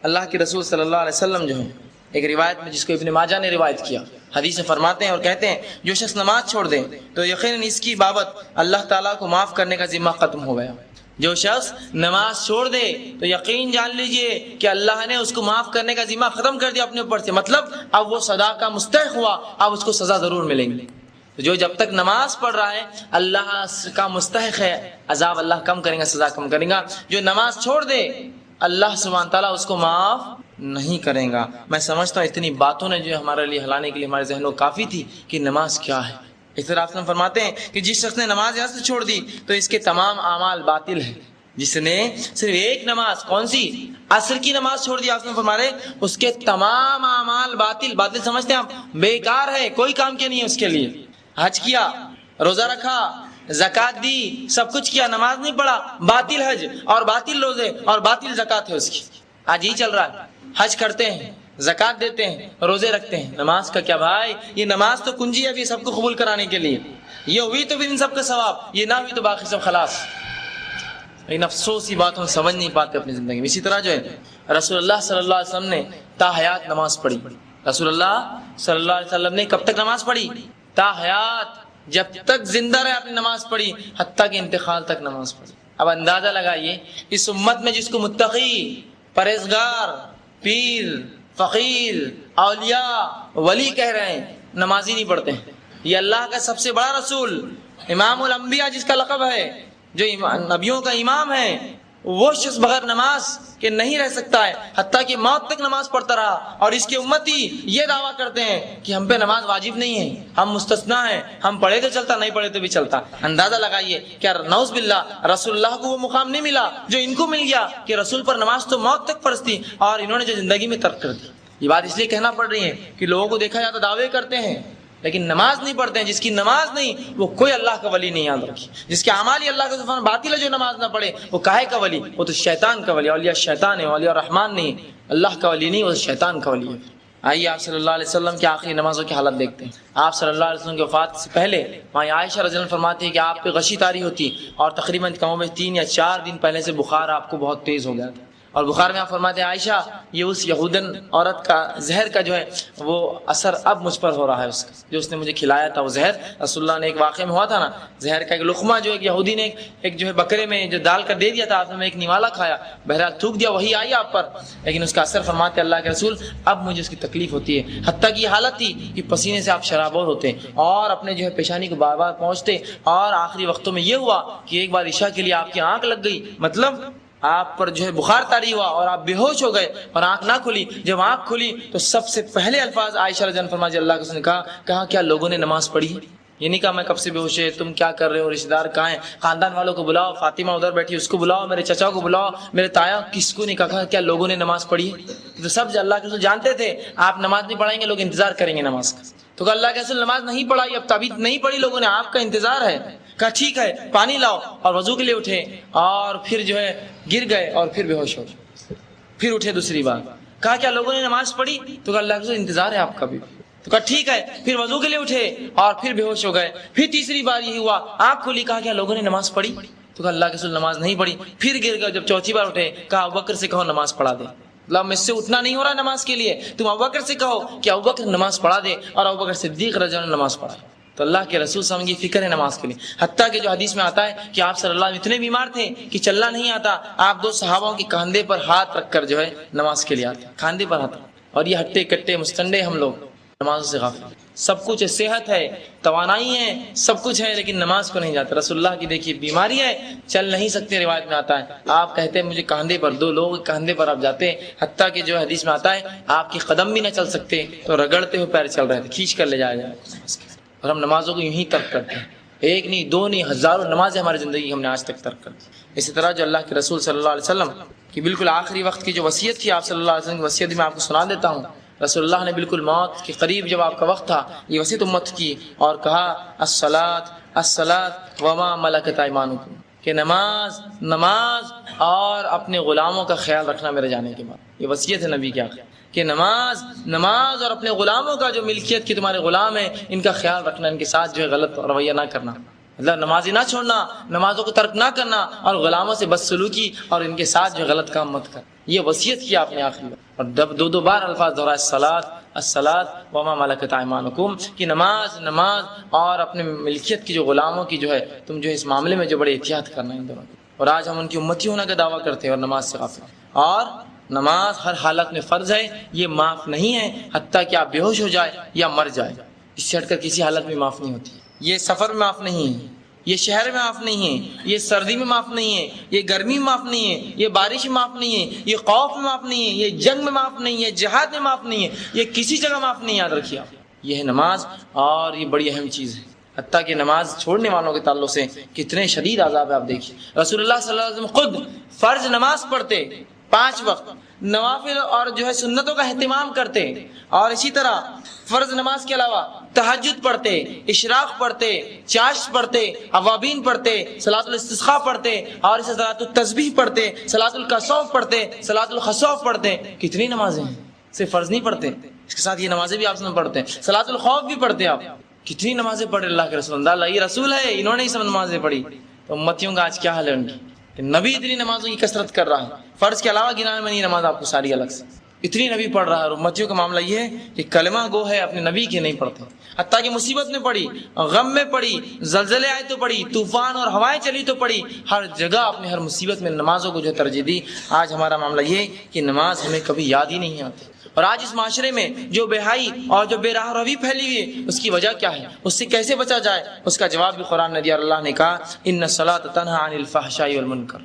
اللہ کے رسول صلی اللہ علیہ وسلم جو ہے ایک روایت میں جس کو ابن ماجہ نے روایت کیا، حدیث میں فرماتے ہیں اور کہتے ہیں جو شخص نماز چھوڑ دے تو یقیناً اس کی بابت اللہ تعالیٰ کو معاف کرنے کا ذمہ ختم ہو گیا. جو شخص نماز چھوڑ دے تو یقین جان لیجئے کہ اللہ نے اس کو معاف کرنے کا ذمہ ختم کر دیا اپنے اوپر سے. مطلب اب وہ سزا کا مستحق ہوا، اب اس کو سزا ضرور ملیں گی. جو جب تک نماز پڑھ رہا ہے اللہ کا مستحق ہے، عذاب اللہ کم کریں گا، سزا کم کریں گا. جو نماز چھوڑ دے اللہ سبحانہ تعالیٰ اس کو معاف نہیں کریں گا. میں سمجھتا ہوں اتنی باتوں نے جو ہمارے لیے ہلانے کے لیے ہمارے ذہنوں کافی تھی کہ نماز کیا ہے. اس طرح آپ فرماتے ہیں کہ جس شخص نے نماز یہاں سے چھوڑ دی تو اس کے تمام اعمال باطل ہیں. جس نے صرف ایک نماز، کون سی؟ عصر کی نماز چھوڑ دی، آپ نے فرمایا اس کے تمام اعمال باطل. باطل سمجھتے ہیں آپ؟ بیکار ہے، کوئی کام کے نہیں ہے اس کے لیے. حج کیا، روزہ رکھا، زکات دی، سب کچھ کیا، نماز نہیں پڑھا، باطل حج اور باطل روزے اور باطل زکات ہے اس کی. آج یہی چل رہا ہے. حج کرتے ہیں، زکات دیتے ہیں، روزے رکھتے ہیں، نماز کا کیا بھائی؟ یہ نماز تو کنجی ہے سب کو قبول کرانے کے لیے. یہ ہوئی تو پھر ان سب کا ثواب، یہ نہ ہوئی تو باقی سب خلاص. لیکن افسوس کی بات ہم سمجھ نہیں پاتے اپنی زندگی میں. اسی طرح جو ہے رسول اللہ صلی اللہ علیہ وسلم نے تا حیات نماز پڑھی. رسول اللہ صلی اللہ علیہ وسلم نے کب تک نماز پڑھی؟ تا حیات، جب تک زندہ رہے آپ نے نماز پڑھی، حتیٰ کہ انتقال تک نماز پڑھی. اب اندازہ لگائیے اس امت میں جس کو متقی، پرہیزگار، پیر، فقیر، اولیاء، ولی کہہ رہے ہیں، نمازی نہیں پڑھتے ہیں. یہ اللہ کا سب سے بڑا رسول، امام الانبیاء جس کا لقب ہے، جو نبیوں کا امام ہے، وہ شخص بغیر نماز کے نہیں رہ سکتا ہے. حتیٰ کہ موت تک نماز پڑھتا رہا. اور اس کے امتی یہ دعویٰ کرتے ہیں کہ ہم پہ نماز واجب نہیں ہے، ہم مستثنا ہیں، ہم پڑھے تو چلتا، نہیں پڑھے تو بھی چلتا. اندازہ لگائیے کیا نعوذ باللہ رسول اللہ کو وہ مقام نہیں ملا جو ان کو مل گیا کہ رسول پر نماز تو موت تک فرض تھی اور انہوں نے جو زندگی میں ترک کر دی. یہ بات اس لیے کہنا پڑ رہی ہے کہ لوگوں کو دیکھا جاتا دعوے کرتے ہیں لیکن نماز نہیں پڑھتے ہیں. جس کی نماز نہیں وہ کوئی اللہ کا ولی نہیں. یاد رکھیے جس کے اعمال ہی اللہ کا سبحانہ باطل ہے، جو نماز نہ پڑھے وہ کاہے کا ولی؟ وہ تو شیطان کا ولی. اولیاء شیطان ہے، اولیاء رحمان نہیں، اللہ کا ولی نہیں، وہ شیطان کا ولی ہے. آئیے آپ صلی اللہ علیہ وسلم کی آخری نمازوں کی حالت دیکھتے ہیں. آپ صلی اللہ علیہ وسلم کی وفات سے پہلے وہاں عائشہ رضی اللہ عنہا فرماتی ہے کہ آپ پہ غشی طاری ہوتی اور تقریباً کم و بیش 3 یا 4 دن پہلے سے بخار آپ کو بہت تیز ہو گیا تھا. اور بخار میں آپ فرماتے ہیں عائشہ یہ اس یہودن عورت کا زہر کا جو ہے وہ اثر اب مجھ پر ہو رہا ہے، اس کا جو اس نے مجھے کھلایا تھا وہ زہر. رسول اللہ نے ایک واقعے میں ہوا تھا نا، زہر کا ایک لقمہ جو ایک یہودی نے ایک جو ہے بکرے میں جو ڈال کر دے دیا تھا، آپ نے ایک نوالا کھایا، بہرحال تھوک دیا، وہی آئی آپ پر، لیکن اس کا اثر فرماتے اللہ کے رسول اب مجھے اس کی تکلیف ہوتی ہے. حتیٰ کہ یہ حالت تھی کہ پسینے سے آپ شرابور ہوتے اور اپنے جو ہے پیشانی کو بار بار پہنچتے. اور آخری وقتوں میں یہ ہوا کہ ایک بار عشاء کے لیے آپ کی آنکھ لگ گئی، مطلب آپ پر جو ہے بخار طاری ہوا اور آپ بے ہوش ہو گئے اور آنکھ نہ کھلی. جب آنکھ کھلی تو سب سے پہلے الفاظ عائشہ رضی اللہ عنہا فرماتی اللہ کے رسول نے کہا کیا لوگوں نے نماز پڑھی ہے؟ یہ نہیں کہا میں کب سے بے ہوش ہے، تم کیا کر رہے ہو، رشتہ دار کہاں ہیں، خاندان والوں کو بلاؤ، فاطمہ ادھر بیٹھی اس کو بلاؤ، میرے چچا کو بلاؤ، میرے تایا، کس کو نہیں کہا کیا لوگوں نے نماز پڑھی ہے؟ تو سب اللہ کے رسول جانتے تھے آپ نماز نہیں پڑھائیں گے، لوگ انتظار کریں گے نماز کا. تو کہا اللہ کے رسول نماز نہیں پڑھائی، اب تبھی نہیں پڑھی لوگوں نے، آپ کا انتظار ہے. کہا ٹھیک ہے پانی لاؤ، اور وضو کے لیے اٹھے اور پھر جو ہے گر گئے اور پھر بے ہوش ہو گئے. پھر اٹھے دوسری بار، کہا کیا لوگوں نے نماز پڑھی؟ تو کہا اللہ کے رسول انتظار ہے آپ کا بھی. تو کہا ٹھیک ہے پھر وضو کے لیے اٹھے اور پھر بے ہوش ہو گئے. پھر تیسری بار یہی ہوا، آنکھ کھلی، کہا کیا لوگوں نے نماز پڑھی؟ تو کہا اللہ کے رسول نماز نہیں پڑھی. پھر گر گئے. جب چوتھی بار اٹھے کہا ابوبکر سے کہو نماز پڑھا دے، اللہ مجھ سے اٹھنا نہیں ہو رہا نماز کے لیے، تم ابوبکر سے کہو کہ ابوبکر نماز پڑھا دے، اور ابوبکر صدیق رضی اللہ عنہ نماز پڑھا. تو اللہ کے رسول صلی اللہ علیہ وسلم کی فکر ہے نماز کے لیے. حتیٰ کہ جو حدیث میں آتا ہے کہ آپ صلی اللہ علیہ وسلم اتنے بیمار تھے کہ چلنا نہیں آتا، آپ 2 صحابوں کے کاندھے پر ہاتھ رکھ کر جو ہے نماز کے لیے آتے، کاندھے پر ہاتھ. اور یہ ہٹے کٹے مستنڈے ہم لوگ نماز سے غافل. سب کچھ ہے، صحت ہے، توانائی ہے، سب کچھ ہے، لیکن نماز کو نہیں جاتے. رسول اللہ کی دیکھیے بیماری ہے، چل نہیں سکتے، روایت میں آتا ہے آپ کہتے ہیں مجھے کاندھے پر، 2 لوگ کاندھے پر آپ جاتے. حتیٰ کہ جو حدیث میں آتا ہے آپ کے قدم بھی نہ چل سکتے تو رگڑتے ہوئے پیر چل رہے تھے، کھینچ کر لے جایا جائے. اور ہم نمازوں کو یوں ہی ترک کرتے ہیں، 1 نہیں 2 نہیں ہزاروں نمازیں ہماری زندگی ہم نے آج تک ترک کر دی. اسی طرح جو اللہ کے رسول صلی اللہ علیہ وسلم کی بالکل آخری وقت کی جو وصیت تھی، آپ صلی اللہ علیہ وسلم کی وصیت میں آپ کو سنا دیتا ہوں. رسول اللہ نے بالکل موت کے قریب جب آپ کا وقت تھا یہ وصیت امت کی اور کہا الصلاۃ الصلاۃ وما ملکت ایمانکم، کہ نماز نماز اور اپنے غلاموں کا خیال رکھنا میرے جانے کے بعد. یہ وصیت ہے نبی کی آخر کہ نماز نماز اور اپنے غلاموں کا جو ملکیت کی تمہارے غلام ہیں ان کا خیال رکھنا، ان کے ساتھ جو ہے غلط رویہ نہ کرنا، مطلب نمازی نہ چھوڑنا، نمازوں کو ترک نہ کرنا اور غلاموں سے بدسلوکی اور ان کے ساتھ جو غلط کام مت کر. یہ وصیت کی آپ نے آخری اور دو بار الفاظ دہرائے الصلاۃ الصلاۃ وما ملکت ایمانکم، کہ نماز نماز اور اپنے ملکیت کی جو غلاموں کی جو ہے تم جو اس معاملے میں جو بڑے احتیاط کرنا ان دونوں. اور آج ہم ان کی امتی ہونے کا دعویٰ کرتے ہیں اور نماز سے غافل ہیں. اور نماز ہر حالت میں فرض ہے، یہ معاف نہیں ہے حتیٰ کہ آپ بے ہوش ہو جائے یا مر جائے، اس سے ہٹ کر کسی حالت میں معاف نہیں ہوتی. یہ سفر میں معاف نہیں ہے، یہ شہر میں معاف نہیں ہے، یہ سردی میں معاف نہیں ہے، یہ گرمی میں معاف نہیں ہے، یہ بارش میں معاف نہیں ہے، یہ خوف میں معاف نہیں ہے، یہ جنگ میں معاف نہیں ہے، جہاد میں معاف نہیں ہے، یہ کسی جگہ معاف نہیں. یاد رکھیے آپ، یہ ہے نماز اور یہ بڑی اہم چیز ہے. حتیٰ کہ نماز چھوڑنے والوں کے تعلق سے کتنے شدید عذاب ہے آپ دیکھیے. رسول اللہ صلی اللہ علیہ وسلم خود فرض نماز پڑھتے 5 وقت، نوافل اور جو ہے سنتوں کا اہتمام کرتے، اور اسی طرح فرض نماز کے علاوہ تہجد پڑھتے، اشراق پڑھتے، چاشت پڑھتے، اوابین پڑھتے، صلاۃ الاستسقاء پڑھتے، اور اسے صلاۃ التسبیح پڑھتے، صلاۃ الکسوف پڑھتے، صلاۃ الخسوف پڑھتے. کتنی نمازیں ہیں، صرف فرض نہیں پڑھتے، اس کے ساتھ یہ نمازیں بھی آپ سے پڑھتے ہیں. صلاۃ الخوف بھی پڑھتے آپ. کتنی نمازیں پڑھے اللہ کے رسول. اللہ یہ رسول ہے، انہوں نے یہ سب نمازیں پڑھی. تو امتیوں کا آج کیا حال ہے ان کی کہ نبی اتنی نمازوں کی کثرت کر رہا ہے، فرض کے علاوہ گنانے میں نہیں نماز آپ کو ساری الگ سے اتنی نبی پڑھ رہا ہے. اور امتیوں کا معاملہ یہ ہے کہ کلمہ گو ہے اپنے نبی کے نہیں پڑھتے، حتیٰ کہ مصیبت میں پڑھی، غم میں پڑھی، زلزلے آئے تو پڑھی، طوفان اور ہوائیں چلی تو پڑھی، ہر جگہ اپنے ہر مصیبت میں نمازوں کو جو ترجیح دی. آج ہمارا معاملہ یہ کہ نماز ہمیں کبھی یاد ہی نہیں آتی. اور آج اس معاشرے میں جو بے حیائی اور جو بے راہ روی پھیلی ہوئی ہے اس کی وجہ کیا ہے، اس سے کیسے بچا جائے، اس کا جواب بھی قرآن نے دیا. اللہ نے کہا ان الصلاۃ تنہی عن الفحشاء والمنکر،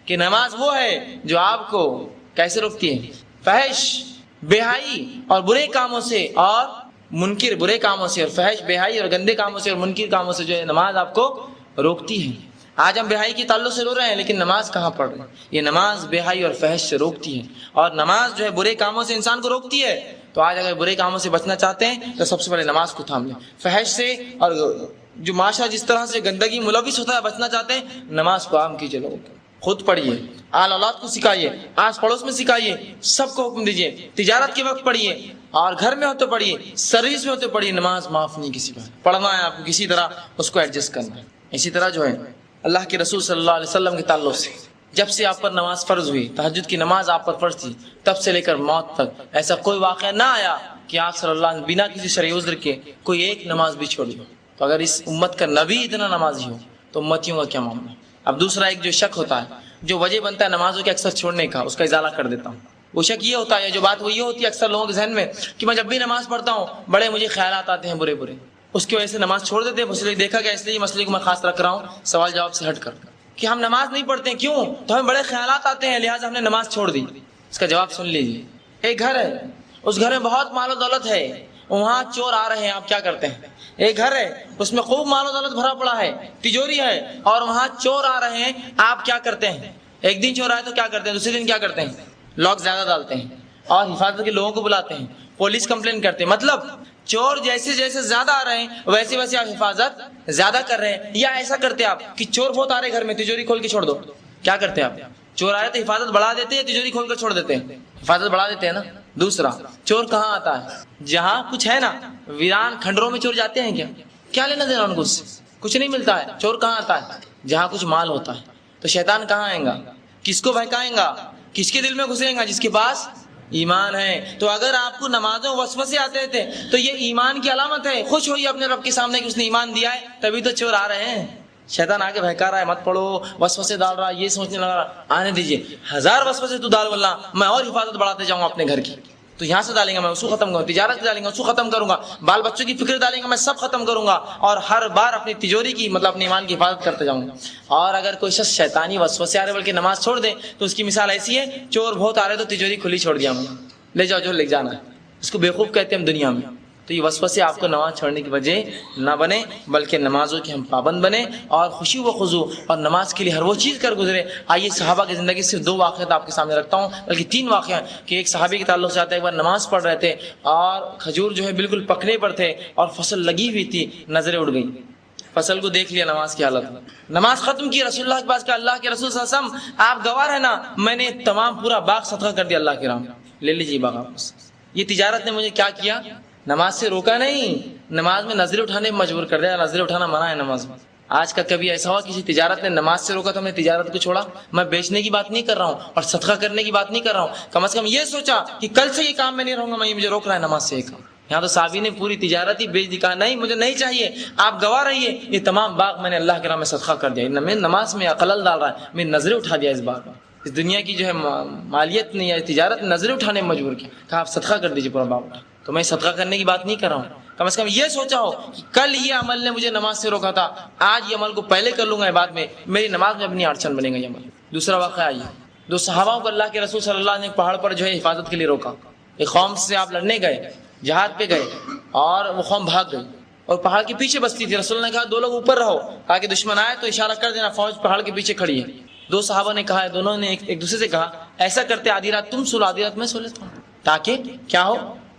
کہ نماز وہ ہے جو آپ کو کیسے روکتی ہے، فحش بے حیائی اور برے کاموں سے، اور منکر برے کاموں سے، اور فحش بے حیائی اور گندے کاموں سے اور منکر کاموں سے جو ہے نماز آپ کو روکتی ہے. آج ہم بے حیائی کے تعلق سے رو رہے ہیں لیکن نماز کہاں پڑھ رہے ہیں. یہ نماز بے حیائی اور فحش سے روکتی ہے، اور نماز جو ہے برے کاموں سے انسان کو روکتی ہے. تو آج اگر برے کاموں سے بچنا چاہتے ہیں تو سب سے پہلے نماز کو تھام لیں. فحش سے اور جو معاشرہ جس طرح سے گندگی ملوث ہوتا ہے بچنا چاہتے ہیں، نماز کو عام کیجیے. لوگوں کو خود پڑھیے، آل اولاد کو سکھائیے، آس پڑوس میں سکھائیے، سب کو حکم دیجیے. تجارت کے وقت پڑھیے، اور گھر میں ہو تو پڑھیے، سروس میں ہو تو پڑھیے. نماز معاف نہیں کسی پر، پڑھنا ہے آپ کو کسی طرح اس کو ایڈجسٹ کرنا ہے. اسی طرح جو ہے اللہ کے رسول صلی اللہ علیہ وسلم کے تعلق سے جب سے آپ پر نماز فرض ہوئی، تہجد کی نماز آپ پر فرض تھی، تب سے لے کر موت تک ایسا کوئی واقعہ نہ آیا کہ آپ صلی اللہ علیہ وسلم بنا کسی شرعی عذر کے کوئی ایک نماز بھی چھوڑی ہو. تو اگر اس امت کا نبی اتنا نمازی ہو تو امتیوں کا کیا معاملہ. اب دوسرا ایک جو شک ہوتا ہے، جو وجہ بنتا ہے نمازوں کے اکثر چھوڑنے کا، اس کا ازالہ کر دیتا ہوں. وہ شک یہ ہوتا ہے، جو بات وہ یہ ہوتی ہے اکثر لوگوں کے ذہن میں کہ میں جب بھی نماز پڑھتا ہوں بڑے مجھے خیالات آتے ہیں برے برے، اس کی وجہ سے نماز چھوڑ دیتے ہیں. اس لیے دیکھا گیا، اس لیے مسئلے کو میں خاص رکھ رہا ہوں سوال جواب سے ہٹ کر، کہ ہم نماز نہیں پڑھتے ہیں کیوں، تو ہمیں بڑے خیالات آتے ہیں لہٰذا ہم نے نماز چھوڑ دی. اس کا جواب سن لیجیے. ایک گھر ہے، اس گھر میں بہت مال و دولت ہے، وہاں چور آ رہے ہیں، آپ کیا کرتے ہیں. ایک گھر ہے، اس میں خوب مال و دولت بھرا پڑا ہے، تجوری ہے، اور وہاں چور آ رہے ہیں، آپ کیا کرتے ہیں. ایک دن چور آئے تو کیا کرتے ہیں، دوسرے دن کیا کرتے ہیں، لاک زیادہ ڈالتے ہیں اور حفاظت کے لوگوں کو بلاتے ہیں، پولیس کمپلین کرتے ہیں. مطلب چور جیسے جیسے زیادہ آ رہے ہیں ویسے ویسے آپ حفاظت زیادہ کر رہے ہیں. یا ایسا کرتے آپ کہ چور بہت آ رہے گھر میں، تجوری کھول کے چھوڑ دو. کیا کرتے آپ، چور آ رہے تو حفاظت بڑھا دیتے ہیں، تجوری کھول کر چھوڑ دیتے ہیں. حفاظت بڑھا دیتے ہیں نا. دوسرا، چور کہاں آتا ہے، جہاں کچھ ہے نا، ویران کھنڈروں میں چور جاتے ہیں. کیا لینا دینا ان کو، کچھ نہیں ملتا ہے. چور کہاں آتا ہے، جہاں کچھ مال ہوتا ہے. تو شیطان کہاں آئے گا، کس کو بہکائیں گا، کس کے دل میں گھسیں گا، جس کے پاس ایمان ہے. تو اگر آپ کو نمازوں وسوسے آتے تھے تو یہ ایمان کی علامت ہے. خوش ہوئیے اپنے رب کے سامنے کہ اس نے ایمان دیا ہے، تبھی تو چور آ رہے ہیں. شیطان آگے بہکا رہا ہے، مت پڑھو، وسوسے ڈال رہا ہے، یہ سوچنے لگا رہا، آنے دیجیے. 1000 وسوسے تو ڈال، واللہ میں اور حفاظت بڑھاتے جاؤں گا اپنے گھر کی. تو یہاں سے ڈالیں گا میں اس کو ختم کروں گا، تجارت ڈالیں گا اس کو ختم کروں گا، بال بچوں کی فکر ڈالیں گا میں سب ختم کروں گا، اور ہر بار اپنی تجوری کی مطلب اپنے ایمان کی حفاظت کرتے جاؤں گا. اور اگر کوئی شخص شیطانی وسوسے آ رہے بلکہ نماز چھوڑ دے تو اس کی مثال ایسی ہے، چور بہت آ رہے تو تجوری کھلی چھوڑ دیا میں، لے جاؤ جو لے جانا ہے. اس کو بیوقوف کہتے ہیں ہم دنیا میں. تو یہ وسوسے آپ کو نماز چھوڑنے کی وجہ نہ بنے، بلکہ نمازوں کے ہم پابند بنے اور خوشی و خضوع اور نماز کے لیے ہر وہ چیز کر گزرے۔ آئیے صحابہ کی زندگی سے 2 واقعات آپ کے سامنے رکھتا ہوں، بلکہ 3 واقعہ کہ ایک صحابی کے تعلق سے آتا ہے۔ ایک بار نماز پڑھ رہے تھے اور کھجور جو ہے بالکل پکنے پر تھے اور فصل لگی ہوئی تھی، نظریں اڑ گئی، فصل کو دیکھ لیا نماز کی حالت میں، نماز ختم کی، رسول اللہ کے پاس کہا اللہ کے رسول صلی اللہ علیہ وسلم آپ گواہ ہیں نا، میں نے تمام پورا باغ صدقہ کر دیا اللہ کے راہ میں، لے لیجیے باغ آپ۔ یہ تجارت نے مجھے کیا کیا؟ نماز سے روکا نہیں، نماز میں نظریں اٹھانے میں مجبور کر دیا۔ نظریں اٹھانا منع ہے نماز میں۔ آج کا کبھی ایسا ہوا کسی تجارت نے نماز سے روکا تو ہم نے تجارت کو چھوڑا؟ میں بیچنے کی بات نہیں کر رہا ہوں اور صدقہ کرنے کی بات نہیں کر رہا ہوں، کم از کم یہ سوچا کہ کل سے یہ کام میں نہیں رہوں گا، میں یہ مجھے روک رہا ہے نماز سے یہ کام۔ یہاں تو صحابی نے پوری تجارت ہی بیچ دی، کہا نہیں مجھے نہیں چاہیے، آپ گواہ رہیے یہ تمام باغ میں نے اللہ کے راہ میں صدقہ کر دیا، میں نماز میں خلل ڈال رہا ہے، میں نظریں اٹھا دیا اس باغ میں۔ اس دنیا کی جو ہے مالیت نے یا تجارت نظریں اٹھانے میں مجبور کیا، کہا آپ صدقہ کر دیجیے پورا باغ اٹھا۔ تو میں صدقہ کرنے کی بات نہیں کر رہا ہوں، کم از کم یہ سوچا ہو کہ کل یہ عمل نے مجھے نماز سے روکا تھا، آج یہ عمل کو پہلے کر لوں گا، بعد میں میری نماز میں اپنی اڑچن بنے گا یہ عمل۔ دوسرا واقعہ آئیے، 2 صحابہ کو اللہ کے رسول صلی اللہ علیہ وسلم نے پہاڑ پر جو ہے حفاظت کے لیے روکا۔ ایک قوم سے آپ لڑنے گئے، جہاد پہ گئے اور وہ قوم بھاگ گئی اور پہاڑ کے پیچھے بستی تھی، رسول نے کہا 2 لوگ اوپر رہو، کہا کہ دشمن آئے تو اشارہ کر دینا، فوج پہاڑ کے پیچھے کھڑی ہے۔ 2 صحابہ نے کہا، دونوں نے ایک دوسرے سے کہا ایسا کرتے آدھی رات تم سو آدھی رات میں سو لیتا ہوں، تاکہ کیا ہو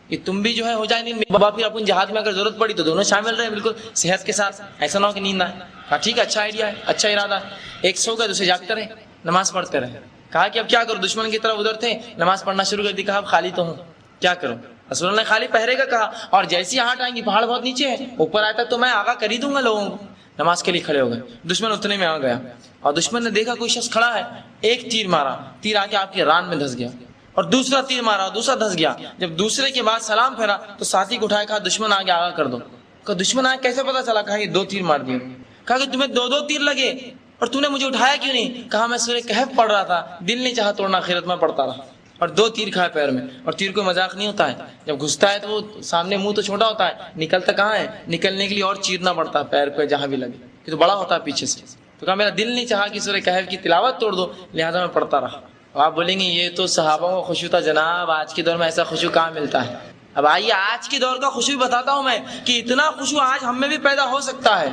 کہ تم بھی جو ہے ہو جائے نیند، بابا پھر اپن جہاد میں اگر ضرورت پڑی تو دونوں شامل رہے بالکل صحت کے ساتھ، ایسا نہ ہو کہ نیند آئے۔ کہا ٹھیک ہے، اچھا آئیڈیا ہے، اچھا ارادہ ہے۔ ایک سو گئے، دوسرے جاگتے رہے، نماز پڑھتے رہے۔ کہا کہ اب کیا کرو، دشمن کی طرف ادھر تھے، نماز پڑھنا شروع کر دی، کہا اب خالی تو ہوں، کیا کروں؟ رسول اللہ نے خالی پہرے کا کہا، اور جیسی ہاٹ آئیں گی، پہاڑ بہت نیچے ہے، اوپر آیا تو میں آگاہ کر ہی دوں گا لوگوں کو۔ نماز کے لیے کھڑے ہو گئے، دشمن اتنے میں آ گیا اور دشمن نے دیکھا کوئی شخص کھڑا ہے، ایک تیر مارا، تیر آ کے آپ کے ران میں دھس گیا، اور دوسرا تیر مارا، دوسرا دھس گیا۔ جب دوسرے کے بعد سلام پھیرا تو ساتھی کو اٹھایا، کہا دشمن آگے آگاہ کر دو۔ کہا دشمن آگے کیسے پتا چلا؟ کہا یہ 2 تیر مار دیے۔ کہا کہ تمہیں 2 تیر لگے اور تم نے مجھے اٹھایا کیوں نہیں؟ کہا میں سورہ کہف پڑھ رہا تھا، دل نہیں چاہا توڑنا، آخرت میں پڑھتا رہا، اور 2 تیر کھائے پیر میں۔ اور تیر کوئی مذاق نہیں ہوتا ہے، جب گھستا ہے تو وہ سامنے منہ تو چھوٹا ہوتا ہے، نکلتا کہاں ہے؟ نکلنے کے لیے اور چیرنا پڑتا ہے پیر پہ جہاں بھی لگے، کہ تو بڑا ہوتا ہے پیچھے سے۔ تو کہا میرا دل نہیں چاہا کہ سورہ کہف کی تلاوت توڑ دو، لہٰذا میں پڑھتا رہا۔ آپ بولیں گے یہ تو صحابہ کو خوشو تھا جناب، آج کے دور میں ایسا خوشو کہاں ملتا ہے؟ اب آئیے آج کے دور کا خوشو بتاتا ہوں میں کہ اتنا خوشو آج ہم میں بھی پیدا ہو سکتا ہے،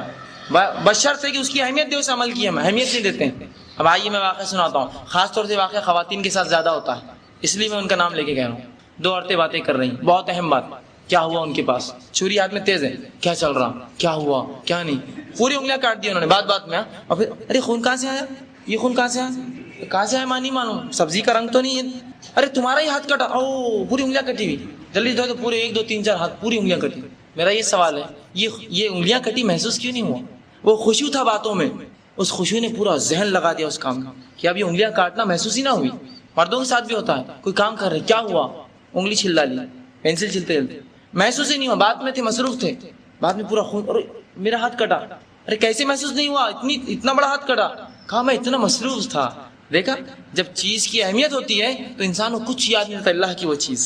بشرطے کہ اس کی اہمیت دے، اس عمل کی ہم اہمیت نہیں دیتے ہیں۔ اب آئیے میں واقعہ سناتا ہوں، خاص طور سے واقعہ خواتین کے ساتھ زیادہ ہوتا ہے، اس لیے میں ان کا نام لے کے کہہ رہا ہوں۔ 2 عورتیں باتیں کر رہی ہیں، بہت اہم بات، کیا ہوا ان کے پاس، چھری ہاتھ میں تیز ہے، کیا چل رہا، کیا ہوا کیا نہیں، پوری انگلیاں کاٹ دی انہوں نے بات میں، اور پھر ارے خون کہاں سے آیا، یہ خون کہاں سے آیا، کہاں سے آیا مانی مانو، سبزی کا رنگ تو نہیں ہے، ارے تمہارا ہی ہاتھ کٹا، او پوری انگلیاں کٹی ہوئی، جلدی دھو تو پورے 1 2 3 4 ہاتھ پوری انگلیاں کٹی۔ میرا یہ سوال ہے، یہ انگلیاں کٹی محسوس کیوں نہیں ہوا؟ وہ خوشی تھا باتوں میں، اس خوشی نے پورا ذہن لگا دیا اس کام کا کہ اب یہ انگلیاں کاٹنا محسوس ہی نہ ہوئی۔ مردوں کے ساتھ بھی ہوتا ہے، کوئی کام کر رہے کیا ہوا، انگلی چھل ڈالی، پینسل چھلتے چلتے، محسوس ہی نہیں ہوا، بات میں تھے، مصروف تھے، بعد میں پورا خون، اور میرا ہاتھ کٹا، ارے کیسے محسوس نہیں ہوا، اتنا بڑا ہاتھ کٹا؟ کہا میں اتنا مصروف تھا۔ دیکھا جب چیز کی اہمیت ہوتی ہے تو انسان کو کچھ یاد نہیں رہتا اللہ کی وہ چیز۔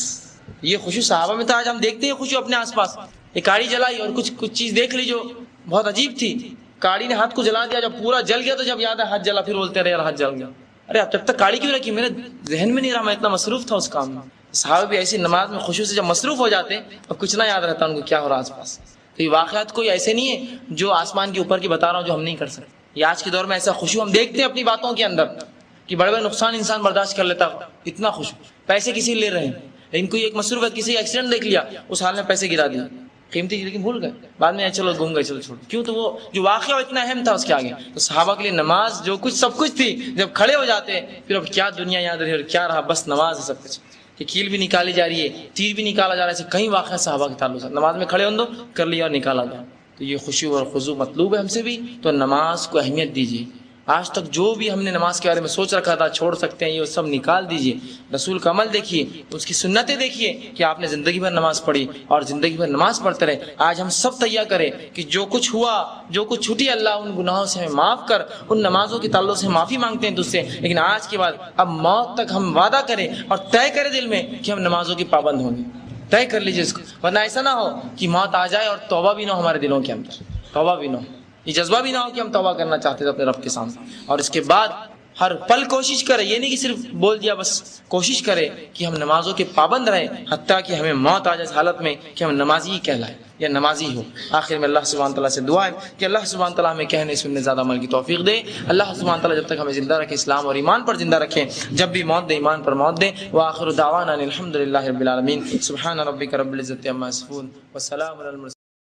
یہ خوشی صحابہ میں تھا، آج ہم دیکھتے ہیں خوشی اپنے آس پاس، ایک کاڑی جلائی اور کچھ چیز دیکھ لی جو بہت عجیب تھی، کاڑی نے ہاتھ کو جلا دیا، جب پورا جل گیا تو جب یاد ہے ہاتھ جلا، پھر بولتے رہے یار ہاتھ جل گیا، ارے اب تب تک کاڑی کیوں رکھی، میرے ذہن میں نہیں رہا، میں اتنا مصروف تھا اس کام میں۔ صحابہ بھی ایسی نماز میں خوشی سے جب مصروف ہو جاتے اب کچھ نہ یاد رہتا ان کو کیا ہو رہا آس پاس۔ تو یہ واقعات کوئی ایسے نہیں ہے جو آسمان کے اوپر کی بتا رہا ہوں جو ہم نہیں کر سکتے، یہ آج کے دور میں ایسا خوشی ہم دیکھتے ہیں اپنی باتوں کے اندر کہ بڑے بڑے نقصان انسان برداشت کر لیتا، اتنا خوش، پیسے کسی لے رہے ہیں، لیکن کوئی ایک مصروفیت، کسی ایکسیڈنٹ دیکھ لیا، اس حال میں پیسے گرا دیا قیمتی چیز، لیکن بھول گئے، بعد میں چلو گھوم گئے، چلو چھوڑ، کیوں؟ تو وہ جو واقعہ اتنا اہم تھا اس کے آگے۔ تو صحابہ کے لیے نماز جو کچھ سب کچھ تھی، جب کھڑے ہو جاتے پھر اب کیا دنیا یاد رہی اور کیا رہا، بس نماز ہے سب کچھ، کہ کیل بھی نکالی جا رہی ہے، تیر بھی نکالا جا رہا ہے، ایسے کئی واقعہ صحابہ کے تعلق سے، نماز میں کھڑے ہوں دو کر لیا اور نکالا گیا۔ تو یہ خوشی اور خضوع مطلوب ہے ہم سے بھی، تو نماز کو اہمیت دیجیے۔ آج تک جو بھی ہم نے نماز کے بارے میں سوچ رکھا تھا چھوڑ سکتے ہیں، یہ سب نکال دیجیے، رسول کا عمل دیکھیے، اس کی سنتیں دیکھیے کہ آپ نے زندگی بھر نماز پڑھی اور زندگی بھر نماز پڑھتے رہے۔ آج ہم سب تیار کریں کہ جو کچھ ہوا، جو کچھ چھوٹی، اللہ ان گناہوں سے ہمیں معاف کر، ان نمازوں کے تعلق سے معافی مانگتے ہیں تجھ سے، لیکن آج کے بعد اب موت تک ہم وعدہ کریں اور طے کریں دل میں کہ ہم نمازوں کی پابند ہوں گے، طے کر لیجیے اس کو، ورنہ ایسا نہ ہو کہ موت آ جائے اور توبہ بھی نہ ہو ہمارے دلوں کے اندر، توبہ بھی نہ ہو، یہ جذبہ بھی نہ ہو کہ ہم توبہ کرنا چاہتے تھے اپنے رب کے سامنے، اور اس کے بعد ہر پل کوشش کرے، یہ نہیں کہ صرف بول دیا بس، کوشش کرے کہ ہم نمازوں کے پابند رہیں، حتیٰ کہ ہمیں موت آ جائے اس حالت میں کہ ہم نمازی ہی کہلائیں یا نمازی ہو۔ آخر میں اللہ سبحانہ تعالیٰ سے دعا ہے کہ اللہ سبحانہ تعالیٰ ہمیں کہنے سننے زیادہ عمل کی توفیق دے۔ اللہ سبحانہ تعالیٰ جب تک ہمیں زندہ رکھے اسلام اور ایمان پر زندہ رکھیں، جب بھی موت دے ایمان پر موت دے۔ وآخر دعوانا الحمد للہ رب العالمین۔ سبحان ربک رب العزۃ عما یصفون وسلام علی المرسلین۔